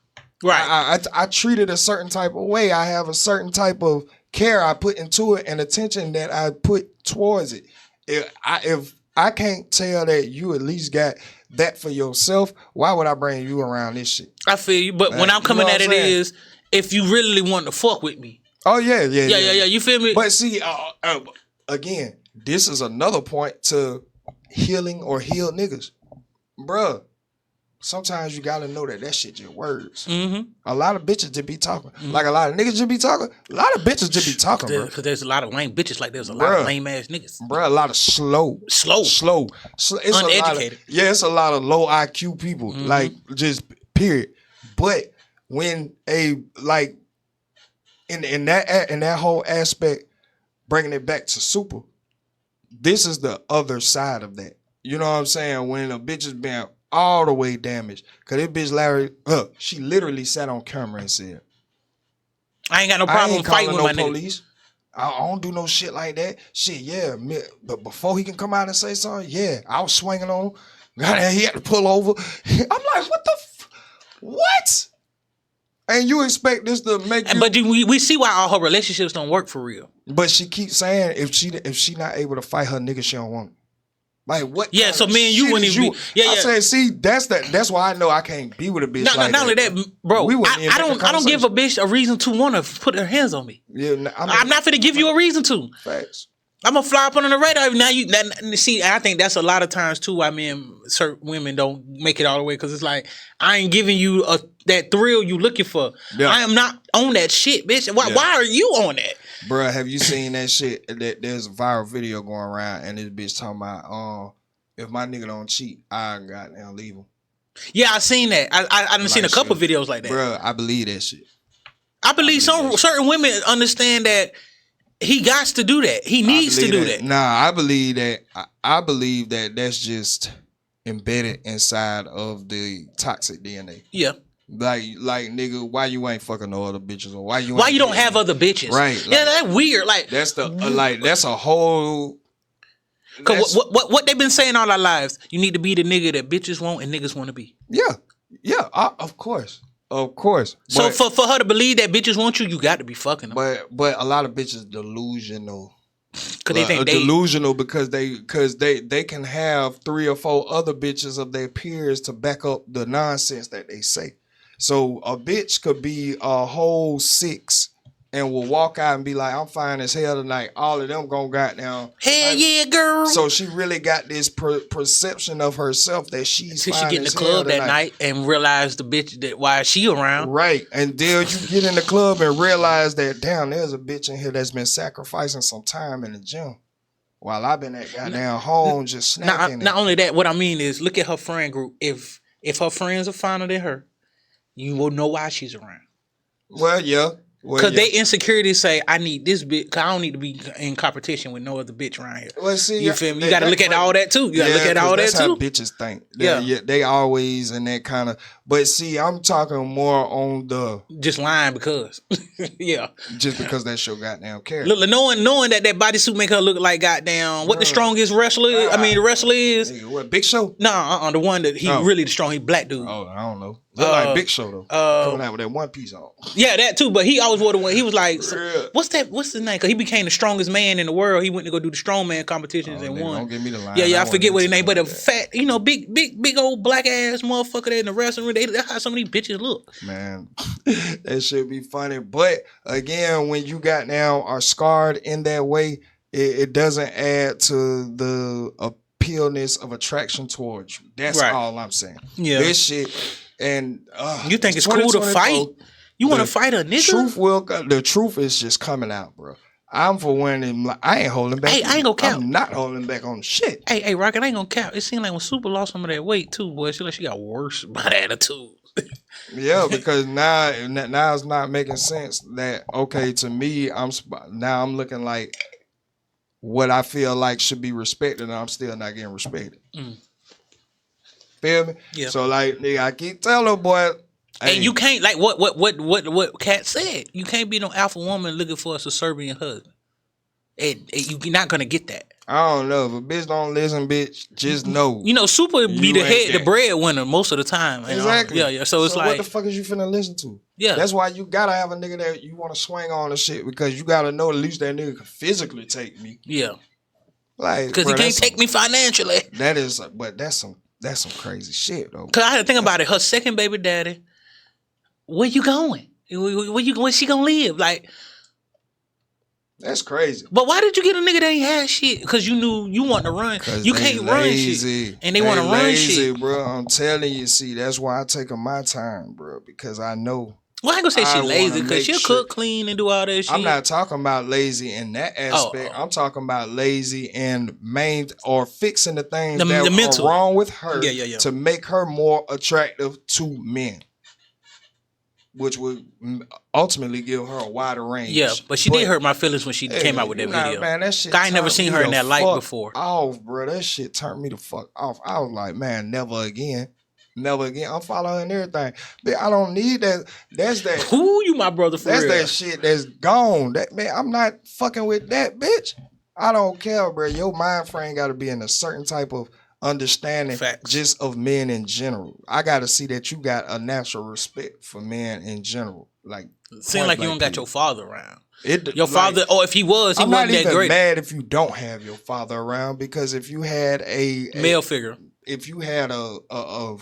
Right. I treat it a certain type of way. I have a certain type of care I put into it and attention that I put towards it. If I can't tell that you at least got that for yourself, why would I bring you around this shit? I feel you, but when I'm coming at it is, if you really want to fuck with me. Oh yeah. You feel me? But see, again, this is another point to healing or healed niggas, bruh. Sometimes you gotta know that shit just words. Mm-hmm. A lot of bitches just be talking. Like a lot of niggas just be talking. A lot of bitches just be talking, bro. Because there's a lot of lame bitches like there's a lot of lame ass niggas. Bro, a lot of slow. It's uneducated. It's a lot of low IQ people. Mm-hmm. Like just period. But when in that whole aspect, bringing it back to super, this is the other side of that. You know what I'm saying? When a bitch is being all the way damaged. Cause this bitch Larry, she literally sat on camera and said, I ain't got no problem fighting with my police. I don't do no shit like that. Shit, yeah. But before he can come out and say something, yeah, I was swinging on him. He had to pull over. I'm like, what? And you expect this to make you... But we see why all her relationships don't work for real. But she keeps saying if she not able to fight her nigga, she don't want it. Like what? Yeah, so me and you wouldn't even be. I said, see, that's why I know I can't be with a bitch. Not only that, bro. I don't give a bitch a reason to want to put her hands on me. Yeah, I'm not finna give you a reason to. Facts. I'm gonna fly up under the radar. Now see, I think that's a lot of times too why certain women don't make it all the way, because it's like I ain't giving you that thrill you looking for. Yeah. I am not on that shit, bitch. Why are you on that? Bruh, have you seen that shit? There's a viral video going around and this bitch talking about, if my nigga don't cheat, I goddamn leave him. Yeah, I seen that. I done seen a couple videos like that. Bruh, I believe that shit. I believe certain women understand that he got to do that. He needs to do that. Nah, I believe that. I believe that that's just embedded inside of the toxic DNA. Yeah. Like nigga, why you ain't fucking no other bitches, or why you don't have other bitches? Right? Yeah, that's weird. Like that's that's a whole. Cause what they've been saying all our lives, you need to be the nigga that bitches want and niggas want to be. Yeah, of course. So for her to believe that bitches want you, you got to be fucking them. But a lot of bitches delusional. Cause they think delusional because they can have 3 or 4 other bitches of their peers to back up the nonsense that they say. So a bitch could be a whole 6 and will walk out and be like, I'm fine as hell tonight. All of them gonna goddamn hell yeah, girl. So she really got this perception of herself that she's fine. She get in the club that night and realize the bitch that why she around. Right. And then you get in the club and realize that damn, there's a bitch in here that's been sacrificing some time in the gym. while I've been at goddamn home just Not snacking. not only that, what I mean is look at her friend group. If her friends are finer than her, you will know why she's around. Well, yeah. Cause they insecurities say I need this bitch. Cause I don't need to be in competition with no other bitch around here. Well, see, You feel me? You got to look at all that too. You got to look at all that that's how too. bitches think. Yeah. They always in that kind of. But see, I'm talking more on the Just lying because, yeah. just because that's your goddamn character. Look, knowing that body suit make her look like goddamn what the strongest wrestler is. The wrestler is. Nigga, what, Big Show? Nah, the one that he really the strong. He black dude. Oh, I don't know. Look like Big Show though. Coming out with that one piece on. Yeah, that too. But he always wore the one. He was like, Yeah. what's his name? Because he became the strongest man in the world. He went to go do the strongman competitions and Nigga, won. don't give me the line. Yeah, I forget what his name. But a that. fat, big old black ass motherfucker there in the wrestling ring. That's how some of these bitches look. Man, that should be funny. But again, when you got now are scarred in that way, it doesn't add to the appealness of attraction towards you. That's Right. all I'm saying. Yeah. This shit and You think it's cool to fight? 2024, You want to the fight a nigga? the truth is just coming out, bro. I'm for one, I ain't holding back. Hey, I ain't gonna count. I'm not holding back on shit. Hey, Rocket, I ain't gonna cap. It seemed like when Super lost some of that weight too, boy, she got worse by the attitude. Yeah, because now it's not making sense that okay to me I'm looking like what I feel like should be respected and I'm still not getting respected. Feel me? Yeah. So like nigga, I keep telling boy, hey, And you can't like what Kat said. You can't be no alpha woman looking for a subservient husband. And you're not gonna get that. I don't know if a bitch don't listen, bitch, just know. You know, Super be You the ain't the that. breadwinner most of the time. You know? Exactly. Yeah. So it's what like the fuck is you finna listen to? Yeah. That's why you gotta have a nigga that you wanna swing on and shit because you gotta know at least that nigga can physically take me. yeah. Like Because he can't take me financially. That is, but that's some crazy shit though. Cause I had to think about it. Her second baby daddy, where you going? Where she gonna live? Like, That's crazy. but why did you get a nigga that ain't had shit? Cause you knew you want to run. You can't run shit, and they want to run shit. bro. I'm telling you, see, that's why I take my time, bro, because I know. Well, I ain't gonna say she I lazy wanna because make she'll sure- cook, clean, and do all that shit. I'm not talking about lazy in that aspect. I'm talking about lazy and fixing the things The that mental. are wrong with her Yeah. to make her more attractive to men, which would ultimately give her a wider range. Yeah, but she did hurt my feelings when she came out with that video. Man, that shit I ain't never turned seen me her in the that light fuck before. Off, bro. That shit turned me the fuck off. I was like, man, never again. Never again. I'm following everything. But I don't need that. That's that. Who you my brother for That's real? that shit that's gone. That man, I'm not fucking with that bitch. I don't care, bro. Your mind frame got to be in a certain type of understanding Facts. just of men in general. I got to see that you got a natural respect for men in general. Like, Seem like you don't got your father around. Your like, father, or if he was, he I'm wasn't not that even great. mad if you don't have your father around because if you had a Male figure. if you had a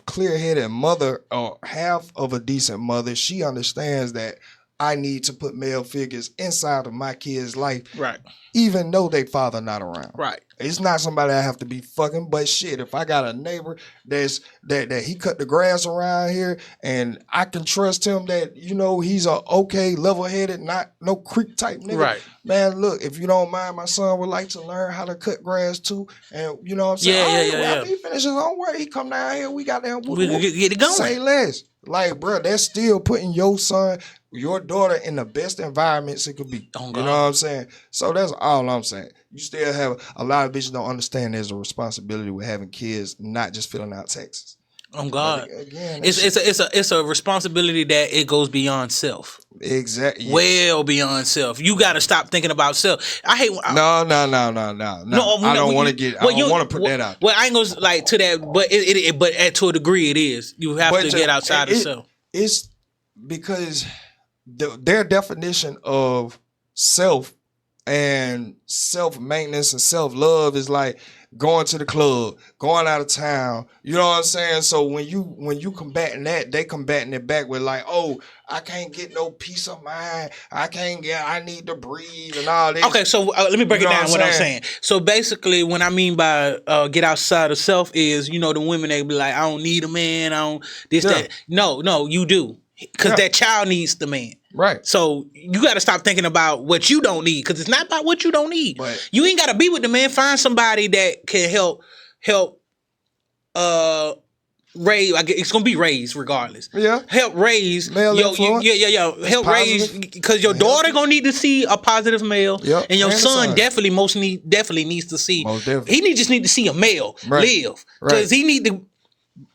clear-headed mother or half of a decent mother, she understands that I need to put male figures inside of my kid's life, Right. even though they father not around. Right. It's not somebody I have to be fucking, but shit, if I got a neighbor that he cut the grass around here and I can trust him that, you know, he's a okay, level-headed, not no creep type nigga. Right. Man, look, if you don't mind, my son would like to learn how to cut grass too. And you know what I'm saying? Yeah. After he finishes homework, he come down here, we got that. We can get it going. Say less. Like, bro, that's still putting your son, your daughter in the best environments it could be. Oh, you God. know what I'm saying? So that's all I'm saying. You still have a lot of bitches don't understand there's a responsibility with having kids, not just filling out taxes. Oh God. But again, It's a responsibility that it goes beyond self. exactly. Well beyond self. You got to stop thinking about self. I hate. No. I don't want to get. I don't want to put that out. Well, I ain't gonna like to that, but to a degree, it is. You have But to get outside of self. It's because their definition of self and self-maintenance and self-love is like going to the club, going out of town. You know what I'm saying? So when you combating that, they combating it back with like, oh, I can't get no peace of mind. I need to breathe and all this. Okay, so let me break You it know down. What I'm saying. So basically, what I mean by get outside of self is, you know, the women they be like, I don't need a man. I don't this Yeah. that. No, you do, because Yeah. that child needs the man. Right. So you got to stop thinking about what you don't need, because it's not about what you don't need. But You ain't got to be with the man. Find somebody that can help raise. I guess it's gonna be raised regardless. yeah, Help raise male influence. help raise, positive. because your daughter gonna need to see a positive male, Yep. and your And the son son. definitely needs to see. Most definitely. He just need to see a male Right. live, because he need to.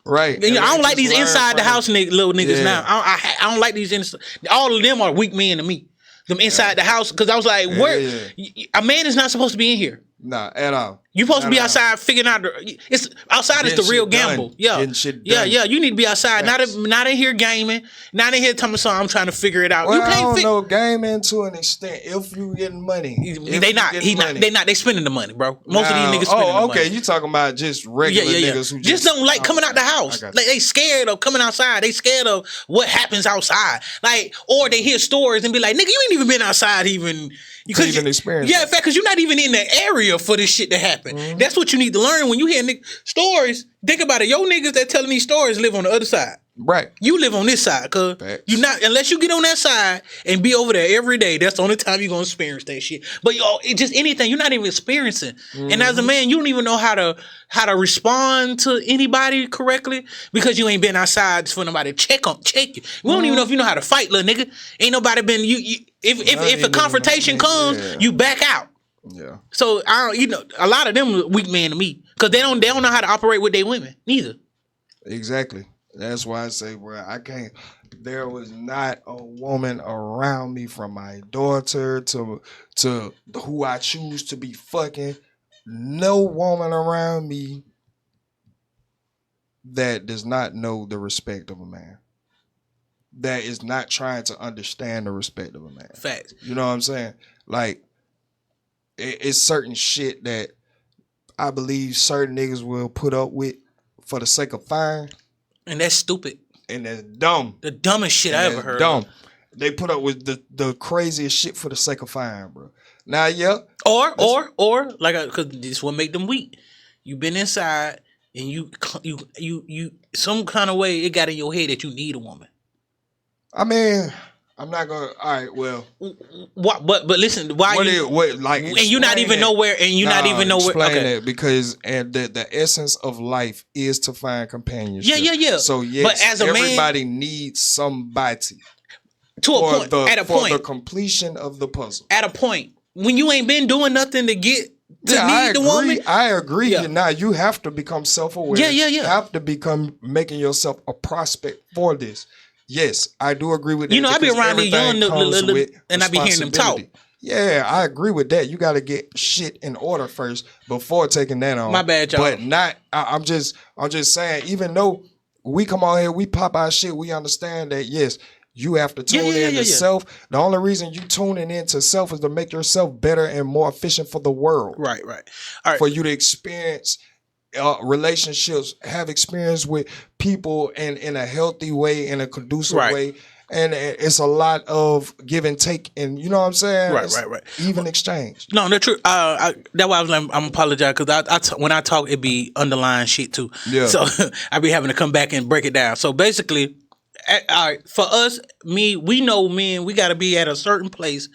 Right. And I don't And like just these learn inside the from house little niggas Yeah. now. I don't like these. All of them are weak men to me. Them inside the house, because I was like, where a man is not supposed to be in here. Nah, at all. You supposed to be Not at all. outside figuring out it's outside is Getting the real shit done. gamble. Yeah. Getting shit Yeah, done. yeah. You need to be outside, Facts. not in here gaming, not in here telling me something. I'm trying to figure it out. Well, You I can't don't know. Gaming to an extent. If you getting money, They not. They not. They spending the money, bro. Most of these niggas spending the money. okay. You talking about just regular niggas who just don't like coming out the I house. got Like, they scared of coming outside. They scared of what happens outside. Like, or they hear stories and be like, "Nigga, you ain't even been outside even." To even experience Yeah, it. in fact, because you're not even in the area for this shit to happen. Mm-hmm. That's what you need to learn when you hear stories. Think about it. Your niggas that telling these stories live on the other side. Right. You live on this side, cuz Facts. you not, unless you get on that side and be over there every day. That's the only time you're gonna experience that shit. But it just anything you're not even experiencing. And as a man, you don't even know how to respond to anybody correctly, because you ain't been outside for nobody to check you. We don't even know if you know how to fight, little nigga. Ain't nobody been if a confrontation comes, you back out. Yeah. So I don't, a lot of them weak men to me, because they don't know how to operate with their women neither. Exactly. That's why I say, bro, I can't. There was not a woman around me, from my daughter to who I choose to be fucking. No woman around me that does not know the respect of a man. That is not trying to understand the respect of a man. Facts. You know what I'm saying? Like, it's certain shit that I believe certain niggas will put up with for the sake of fine. And that's stupid. And that's dumb. The dumbest shit I ever heard. Dumb. They put up with the craziest shit for the sake of fine, bro. Now, yeah. Or like, because this will make them weak. You been inside and you some kind of way it got in your head that you need a woman. I mean, I'm not gonna. All right, well. What? But listen, why like? And you're not even nowhere. And you're not even nowhere. Explain Okay. that, because the essence of life is to find companionship. Yeah. So yes, but as a everybody needs somebody to a point. for the completion of the puzzle. At a point when you ain't been doing nothing to get to need the woman. I agree. Yeah. Now you have to become self-aware. Yeah. You have to become making yourself a prospect for this. Yes, I do agree with that. You know, I be around these young and I be hearing them talk. Yeah, I agree with that. You got to get shit in order first before taking that on. My bad, y'all. But not. I'm just saying. Even though we come out here, we pop our shit. We understand that. Yes, you have to tune in to self. The only reason you tuning into self is to make yourself better and more efficient for the world. Right. All right. For you to experience relationships, have experience with people in a healthy way, in a conducive way. And it's a lot of give and take, and you know what I'm saying? Right. Even exchange. No, that's true. That's why I was like, I'm apologize, because when I talk, it be underlying shit too. Yeah. So I be having to come back and break it down. So basically, all right, for us, we know men, we got to be at a certain place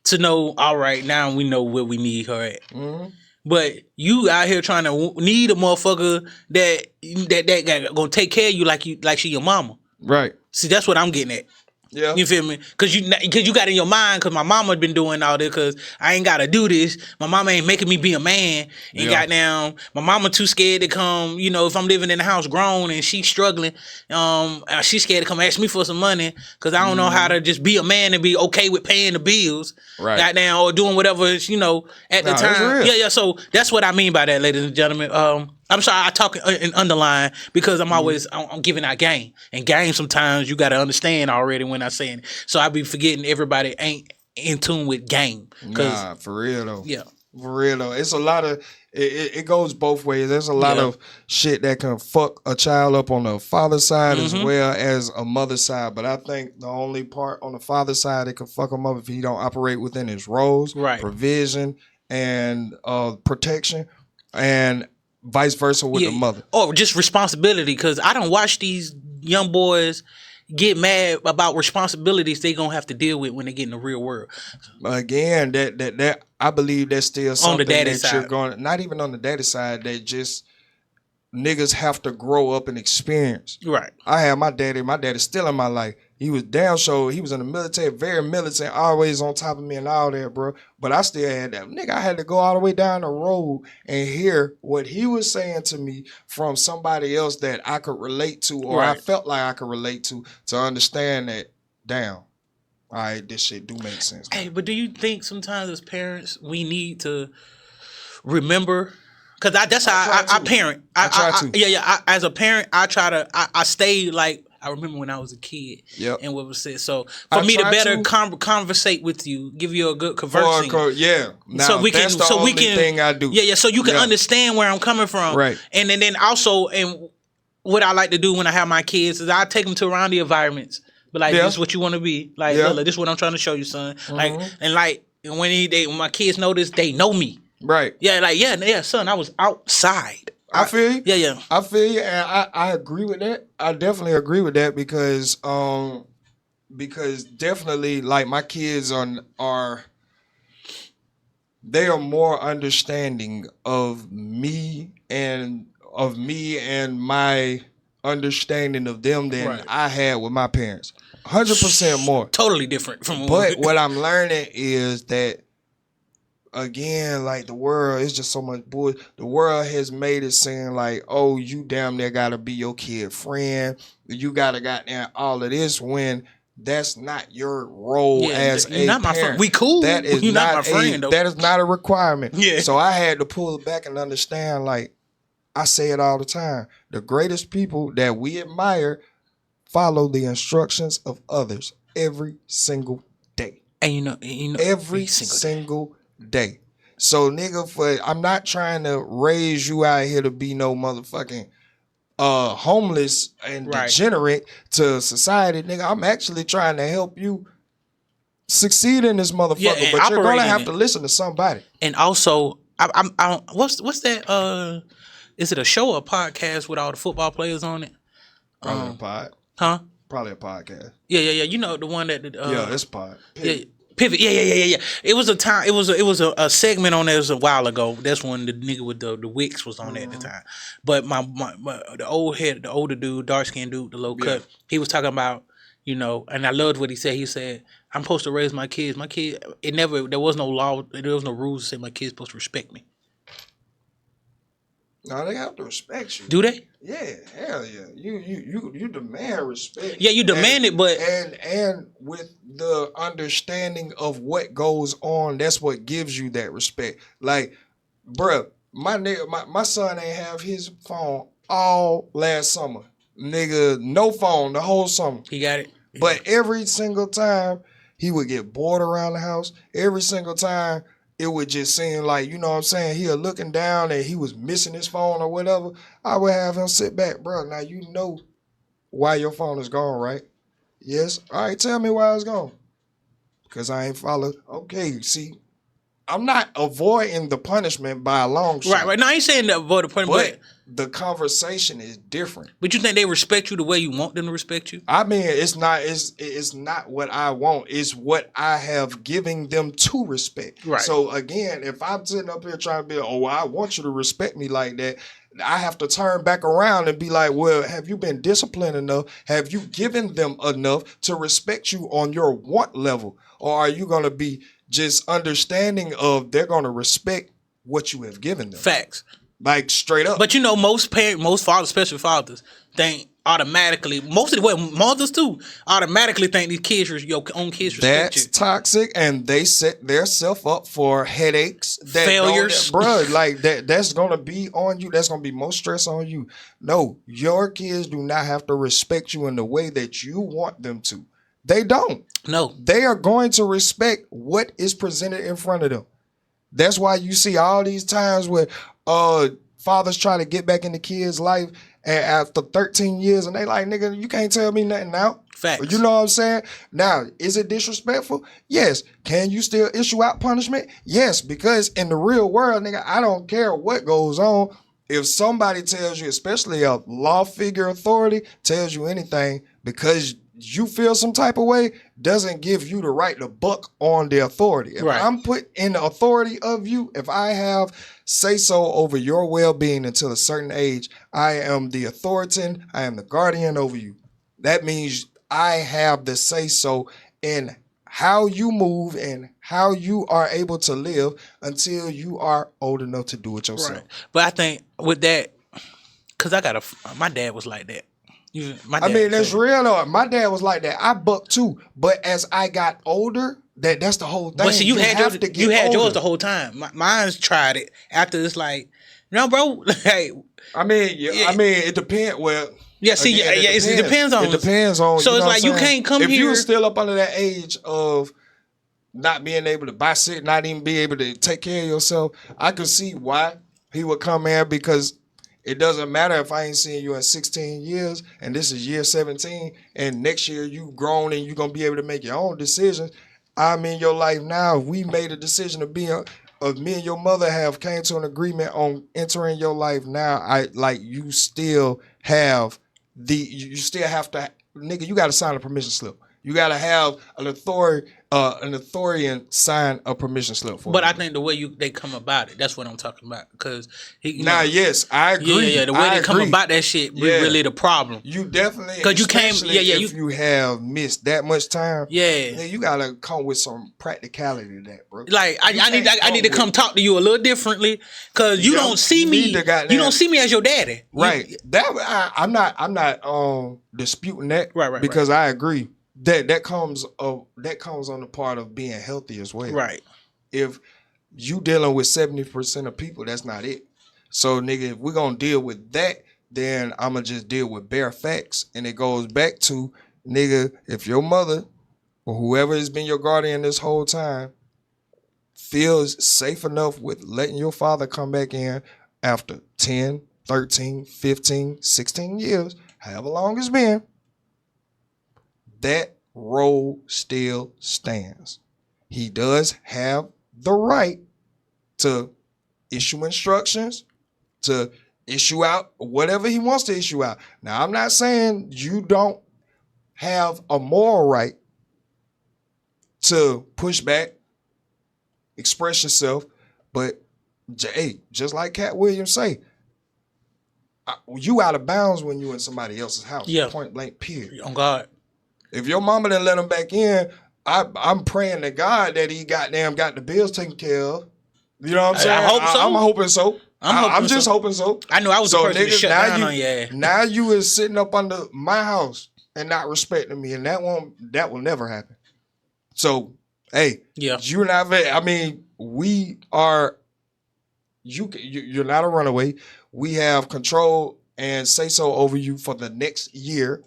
to know. All right, now we know where we need her at. Mm-hmm. But you out here trying to need a motherfucker that gonna take care of you like she your mama. Right. See, that's what I'm getting at. Yeah. You feel me? Because you got in your mind, because my mama been doing all this, because I ain't got to do this. My mama ain't making me be a man. And goddamn, my mama too scared to come, if I'm living in the house grown and she's struggling, she's scared to come ask me for some money, because I don't know how to just be a man and be okay with paying the bills. Right. Goddamn, or doing whatever, at the time. Yeah. So that's what I mean by that, ladies and gentlemen. I'm sorry, I talk in underline, because I'm always I'm giving out game. And game sometimes you got to understand already when I'm saying it. So I be forgetting everybody ain't in tune with game. Nah, for real though. Yeah. For real though. It's a lot of, it goes both ways. There's a lot of shit that can fuck a child up on the father's side as well as a mother's side. But I think the only part on the father's side that can fuck him up if he don't operate within his roles, provision, and protection, and vice versa with the mother. Or just responsibility, because I don't watch these young boys get mad about responsibilities they gonna have to deal with when they get in the real world. Again, that I believe that's still On something the daddy that you're side. going. Not even on the daddy side. That just niggas have to grow up and experience. Right. I had my daddy. My daddy's still in my life. He was damn sure. He was in the military, very militant, always on top of me and all that, bro. But I still had that. Nigga, I had to go all the way down the road and hear what he was saying to me from somebody else that I could relate to, or I Right. felt like I could relate to understand that, damn, all right, this shit do make sense. Hey, but do you think sometimes as parents we need to remember? Because that's how I parent. I try to. Yeah. As a parent, I try to. I stay like I remember when I was a kid. Yep. And what was said. So for I me to try better to. conversate with you, give you a good conversing. Yeah. Now, So we can. that's the So only we can. thing I do. Yeah. So you can Yeah. understand where I'm coming from. Right. And then also and what I like to do when I have my kids is I take them to around the environments. But like, Yeah. this is what you want to be. Like, Yeah. Lola, this is what I'm trying to show you, son. Like, and like when my kids know this, they know me. Right. Yeah, like yeah, son, I was outside. I feel you. Yeah. I feel you, and I agree with that. I definitely agree with that because definitely like my kids are they are more understanding of me and my understanding of them than Right. I had with my parents. 100% more. Totally different from But what I'm learning is that again, like the world is just so much bullshit. The world has made it seem like, oh, you damn near gotta be your kid friend. You gotta goddamn all of this when that's not your role as you're a not my parent. friend. We cool. That is You're not my friend, though. That is not a requirement. Yeah. So I had to pull it back and understand. Like I say it all the time, the greatest people that we admire follow the instructions of others every single day. And you know Every single day. So nigga, I'm not trying to raise you out here to be no motherfucking homeless and Right. degenerate to society, nigga. I'm actually trying to help you succeed in this motherfucker, Yeah, and but you're operate gonna in have it. to listen to somebody. And also, I what's that? Is it a show or a podcast with all the football players on it? Probably a pod. Huh? Probably a podcast. Yeah. You know the one that Yeah, it's a pod. Yeah. Pivot, yeah. It was a time. It was a segment on there. It was a while ago. That's when the nigga with the wicks was on there at the time. But my the older dude, dark skinned dude, the low cut, he was talking about, and I loved what he said. He said, "I'm supposed to raise my kids. My kid, there was no law, there was no rules to say my kid's supposed to respect me. No, they have to respect you. Do they? Yeah, hell yeah. You demand respect. Yeah, you demand it, but and with the understanding of what goes on, that's what gives you that respect. Like, bruh, my son ain't have his phone all last summer. Nigga, no phone the whole summer. he got it. But every single time he would get bored around the house, every single time it would just seem like, you know what I'm saying, he was looking down and he was missing his phone or whatever. I would have him sit back, bro. Now you know why your phone is gone, right? Yes. All right, tell me why it's gone. Because I ain't followed. Okay, see, I'm not avoiding the punishment by a long shot. Right. Now I ain't saying that avoid the punishment, But the conversation is different. but you think they respect you the way you want them to respect you? I mean, it's not what I want. It's what I have given them to respect. Right. So again, if I'm sitting up here trying to be, oh, I want you to respect me like that, I have to turn back around and be like, well, have you been disciplined enough? Have you given them enough to respect you on your want level? Or are you going to be just understanding of they're going to respect what you have given them? Facts. Like straight up. But most fathers, especially fathers, think automatically. Most of the mothers too automatically think these kids, your own kids, respect That's you. toxic, and they set themselves up for headaches, Failures. bro. Like that's gonna be on you. That's gonna be more stress on you. No, your kids do not have to respect you in the way that you want them to. They don't. No. They are going to respect what is presented in front of them. That's why you see all these times where fathers try to get back into kids' life and after 13 years and they like, nigga, you can't tell me nothing now. Facts. You know what I'm saying? Now, is it disrespectful? Yes. Can you still issue out punishment? Yes, because in the real world, nigga, I don't care what goes on. If somebody tells you, especially a law figure authority, tells you anything because you feel some type of way doesn't give you the right to buck on the authority. If Right. I'm put in the authority of you, if I have say so over your well-being until a certain age, I am the authority, I am the guardian over you. That means I have the say so in how you move and how you are able to live until you are old enough to do it yourself. Right. But I think with that, because my dad was like that. I mean, that's real though. My dad was like that. I bucked too, but as I got older, that's the whole thing. But see, you had older. yours the whole time. Mine's tried it after it's like, no, bro. Like, I mean, it depends. Well, yeah. See, again, it depends on. It depends on. So you it's know like what I'm you saying? can't come if here. If you were still up under that age of not being able to buy shit, not even be able to take care of yourself, I could see why he would come here, because it doesn't matter if I ain't seen you in 16 years and this is year 17 and next year you grown and you're going to be able to make your own decisions. I'm in your life now. We made a decision to be me and your mother have came to an agreement on entering your life now. You still have you still have to, nigga, you got to sign a permission slip. You got to have an authorian sign a permission slip for But you. I think the way they come about it, that's what I'm talking about. Because yes, I agree. Yeah, the way they come about that shit really the problem. You definitely, because you can't. If you have missed that much time, yeah, you gotta come with some practicality to that, bro. Like I need to come talk to you a little differently, because you don't see me. You don't see me as your daddy, right? I'm not disputing that, right? Because I agree. That comes on the part of being healthy as well. Right. If you dealing with 70% of people, that's not it. So nigga, if we're gonna deal with that, then I'ma just deal with bare facts. And it goes back to, nigga, if your mother or whoever has been your guardian this whole time feels safe enough with letting your father come back in after 10, 13, 15, 16 years, however long it's been, that role still stands. He does have the right to issue instructions, to issue out whatever he wants to issue out. Now, I'm not saying you don't have a moral right to push back, express yourself, but hey, just like Cat Williams say, you out of bounds when you in somebody else's house. Yeah. Point blank, period. On God. If your mama didn't let him back in, I'm praying to God that he goddamn got the bills taken care of. You know what I'm saying? I hope so. I'm hoping so. I'm just hoping so. I knew I was the person to shut down on your ass. Now you is sitting up under my house and not respecting me, and that will never happen. So, hey, yeah, you and I mean, we are. You're not a runaway. We have control and say so over you for the next year.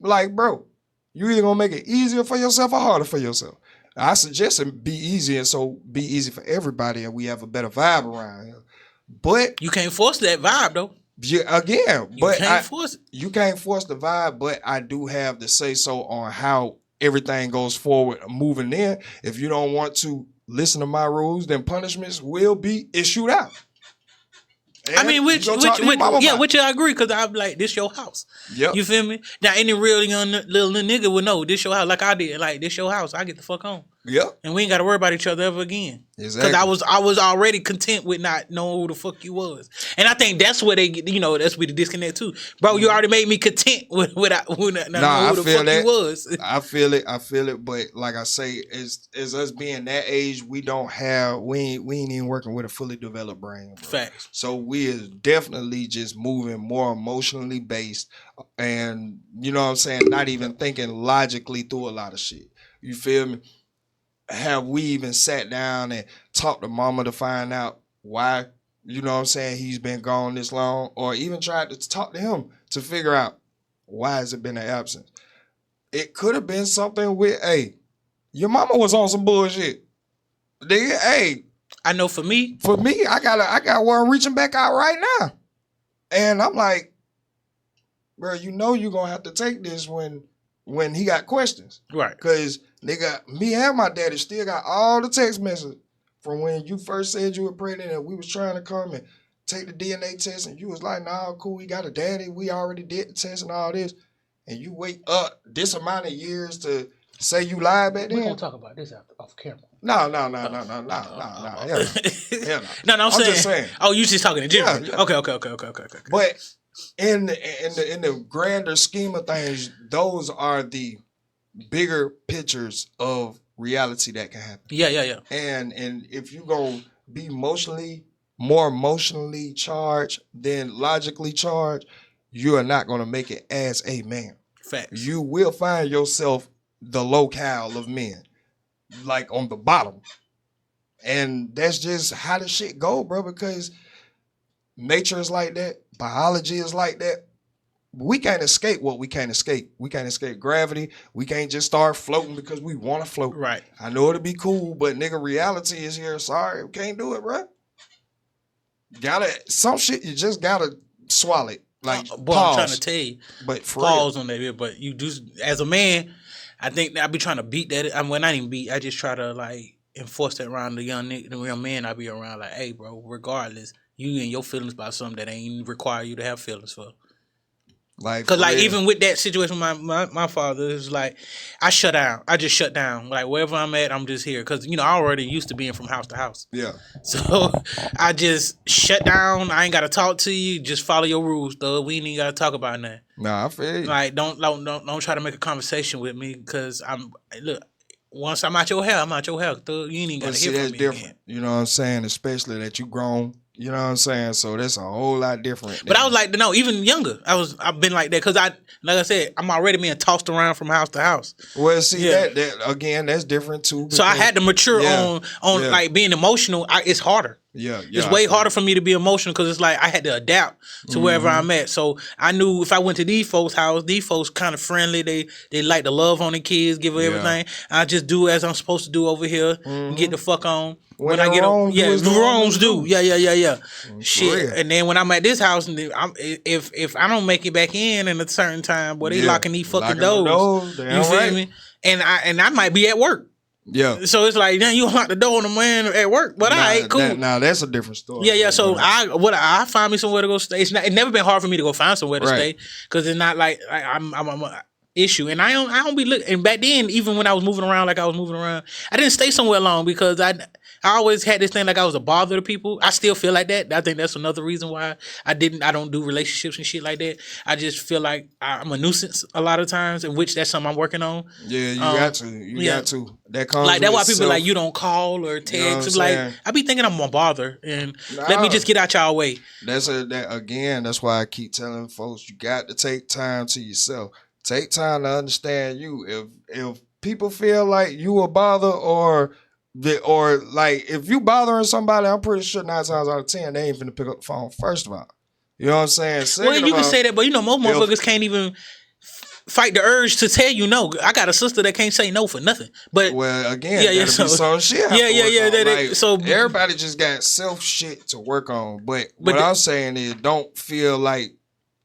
Like, bro, you either gonna make it easier for yourself or harder for yourself. I suggest it be easy, and so be easy for everybody, and we have a better vibe around here. But you can't force that vibe, though. Yeah, again, you can't force it. You can't force the vibe, but I do have to say so on how everything goes forward, moving in. If you don't want to listen to my rules, then punishments will be issued out. And I mean, which I agree, because I'm like, this your house. Yep. You feel me? Now, any real young little nigga would know this your house, like I did. Like, this your house. I get the fuck on. Yep. And we ain't got to worry about each other ever again. Exactly. Because I was already content with not knowing who the fuck you was. And I think that's where that's where the disconnect too. Bro, you already made me content with not knowing who the fuck you was. I feel it. But like I say, as us being that age, we ain't even working with a fully developed brain. Bro. Facts. So we is definitely just moving more emotionally based, and you know what I'm saying, not even thinking logically through a lot of shit. You feel me? Have we even sat down and talked to mama to find out why, you know what I'm saying, he's been gone this long, or even tried to talk to him to figure out why has it been an absence? It could have been something with, hey, your mama was on some bullshit. Hey, I know for me, I got one reaching back out right now, and I'm like, bro, you know you're gonna have to take this when he got questions, right? Because nigga, me and my daddy still got all the text messages from when you first said you were pregnant and we was trying to come and take the DNA test, and you was like, nah, cool, we got a daddy, we already did the test and all this. and you wait up this amount of years to say you lied back We're then. gonna talk about this after off camera. No. Hell no. Hell no. No, I'm saying. just saying. Oh, you just talking in general. Yeah. Okay. But in the grander scheme of things, those are the bigger pictures of reality that can happen. Yeah. And if you gonna be more emotionally charged than logically charged, you are not gonna make it as a man. Facts. You will find yourself the locale of men, like on the bottom. And that's just how the shit go, bro, because nature is like that, biology is like that. We can't escape what we can't escape. We can't escape gravity. We can't just start floating because we want to float. Right. I know it'll be cool, but nigga, reality is here. Sorry, we can't do it, bro. Some shit you just gotta swallow it. Like, boy, pause. I'm trying to tell you. But for pause real. on that bit. But you do, as a man, I think I be trying to beat that. I mean, not even beat. I just try to like enforce that around the young man I be around. Like, hey, bro, regardless, you and your feelings about something that ain't require you to have feelings for. Like, Cause like even with that situation, my father is like, I shut down. I just shut down. Like wherever I'm at, I'm just here. Cause I already used to being from house to house. Yeah. So I just shut down. I ain't gotta talk to you. Just follow your rules, though. We ain't even gotta talk about nothing. Nah, I feel you. Like don't try to make a conversation with me. Cause once I'm out your hair, I'm out your hair. Thug. You ain't even gotta hear from me different. Again. You know what I'm saying? Especially that you grown. You know what I'm saying? So that's a whole lot different. But I was like, no, even younger. I've been like that because like I said, I'm already being tossed around from house to house. Well, see that again, that's different too. So I had to mature on like being emotional. It's harder. Yeah, it's way harder for me to be emotional because it's like I had to adapt to wherever I'm at. So I knew if I went to these folks' house, these folks kind of friendly. They like to love on the kids, give her everything. I just do as I'm supposed to do over here and get the fuck on. When I get on, the wrongs do. Yeah. Shit. And then when I'm at this house, and if I don't make it back in a certain time, boy, they locking these fucking doors. You feel me? And I might be at work. Yeah. So it's like, then you lock the door on the man at work. But all right, cool. Now that's a different story. Yeah. So I find me somewhere to go stay. It's never been hard for me to go find somewhere to stay because it's not like I'm a issue. And I don't be looking. And back then, even when I was moving around like I was moving around, I didn't stay somewhere long because I always had this thing like I was a bother to people. I still feel like that. I think that's another reason why I don't do relationships and shit like that. I just feel like I'm a nuisance a lot of times, in which that's something I'm working on. Yeah, you got to. You got to. That comes like that's why people self, like you don't call or text. You know like I be thinking I'm a bother and let me just get out y'all way. That's why I keep telling folks you got to take time to yourself. Take time to understand you. If people feel like you a bother or like if you bothering somebody, I'm pretty sure 9 times out of 10 they ain't finna pick up the phone. First of all, you know what I'm saying. Second you can say that, but most motherfuckers can't even fight the urge to tell you no. I got a sister that can't say no for nothing. But again, so, be some shit. Like, so everybody just got self shit to work on. But what I'm saying is, don't feel like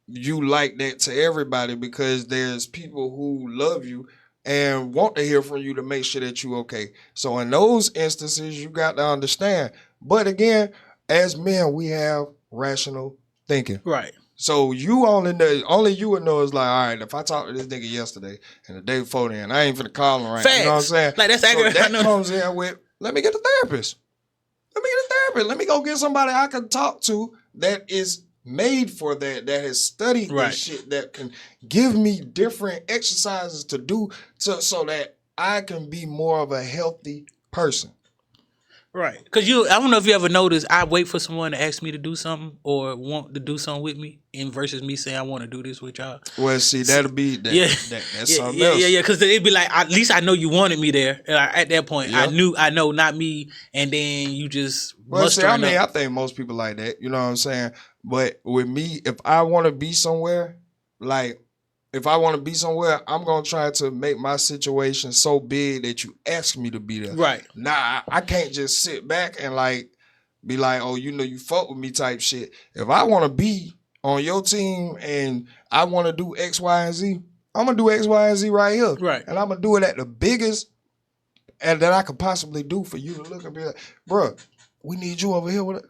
you like that to everybody because there's people who love you and want to hear from you to make sure that you okay. So in those instances, you got to understand. But again, as men, we have rational thinking. Right. So you only you would know is like, all right, if I talked to this nigga yesterday and the day before then, I ain't finna call him right. Facts. You know what I'm saying? Like that's accurate. So that comes in with, let me get a therapist. Let me go get somebody I can talk to that is made for that has studied this shit, that can give me different exercises to do so that I can be more of a healthy person. Right. Because I don't know if you ever noticed, I wait for someone to ask me to do something or want to do something with me versus me saying I want to do this with y'all. Well, see, that'll be that's something else. Yeah. Because it'd be like, at least I know you wanted me there. At that point, I know, not me. And then you just I think most people like that. You know what I'm saying? But with me, if I want to be somewhere, I'm going to try to make my situation so big that you ask me to be there. Right. Nah, I can't just sit back and be like, oh, you fuck with me type shit. If I want to be on your team and I want to do X, Y, and Z, I'm going to do X, Y, and Z right here. Right. And I'm going to do it at the biggest and that I could possibly do for you to look and be like, bro, we need you over here with it.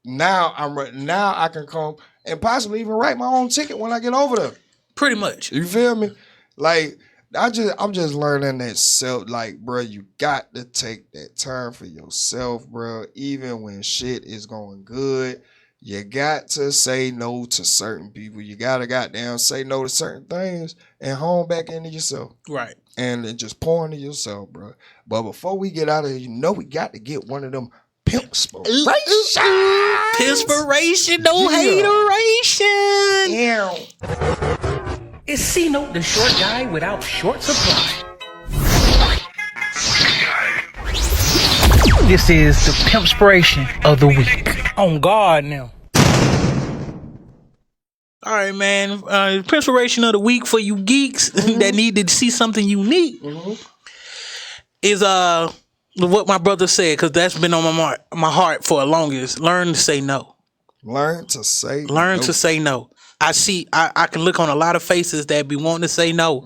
Now I can come and possibly even write my own ticket when I get over there. Pretty much. You feel me? Like I'm just learning that self. Like, bro, you got to take that time for yourself, bro. Even when shit is going good, you got to say no to certain people. You gotta goddamn say no to certain things and hone back into yourself. Right. And then just pour into yourself, bro. But before we get out of here, we got to get one of them pimp inspiration. Pispiration, no hateration. Yeah. It's C-Note, the short guy without short supply. This is the Pimpspiration of the week. On guard now. All right, man. Pimpspiration of the week for you geeks that need to see something unique is what my brother said, because that's been on my heart for the longest. Learn to say no. Learn to say to say no. I can look on a lot of faces that be wanting to say no,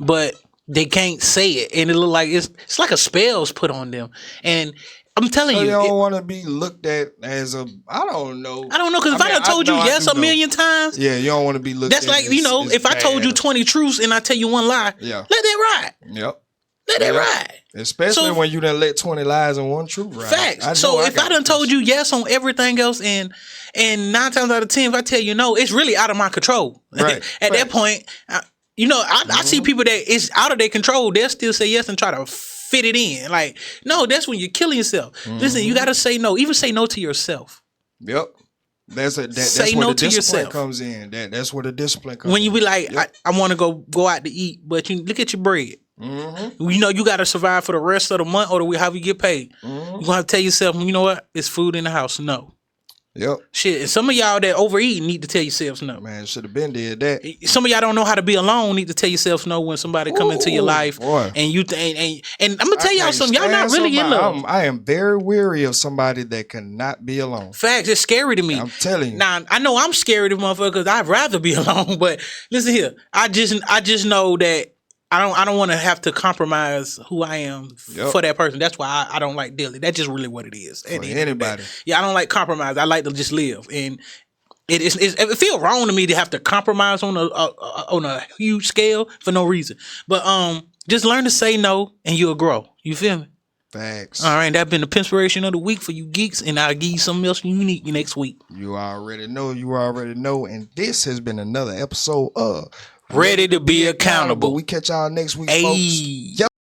but they can't say it, and it look like it's like a spell's put on them. And I'm telling you, you don't want to be looked at as a I don't know, because if I done told you yes a million times, yeah, you don't want to be looked. That's at like, as if I told you bad. 20 truths and I tell you one lie, Yeah. let that ride. Yep. Let that ride. Especially So- when you done let 20 lies and one truth ride. Facts. So if I done told you yes on everything else, and 9 times out of 10, if I tell you no, it's really out of my control. Right. At that point, I see people that it's out of their control. They'll still say yes and try to fit it in. Like, no, that's when you're killing yourself. Listen, you got to say no. Even say no to yourself. Yep. That's Say where no the to discipline yourself. comes in. That's where the discipline comes in. When you be like, Yep. I want to go out to eat, but you look at your bread. Mm-hmm. You got to survive for the rest of the month or the week, however you get paid. You're going to have to tell yourself, you know what? It's food in the house. No. Yep. Shit. And some of y'all that overeat need to tell yourselves no. Man, should have been did that. Some of y'all don't know how to be alone. Need to tell yourselves no when somebody come into your life. Boy. And you and I'm gonna tell y'all something. Y'all not really in love. I am very weary of somebody that cannot be alone. Facts. It's scary to me. I'm telling you. Now I know I'm scared of motherfuckers because I'd rather be alone. But listen here, I just know that I don't want to have to compromise who I am for that person. That's why I don't like dealing. That's just really what it is. For anybody. Yeah, I don't like compromise. I like to just live, and it feels wrong to me to have to compromise on a huge scale for no reason. But just learn to say no, and you'll grow. You feel me? Facts. All right, that's been the Pimpspiration of the week for you geeks, and I'll give you something else unique next week. You already know. And this has been another episode of Ready to be accountable. We catch y'all next week, Ayy. folks.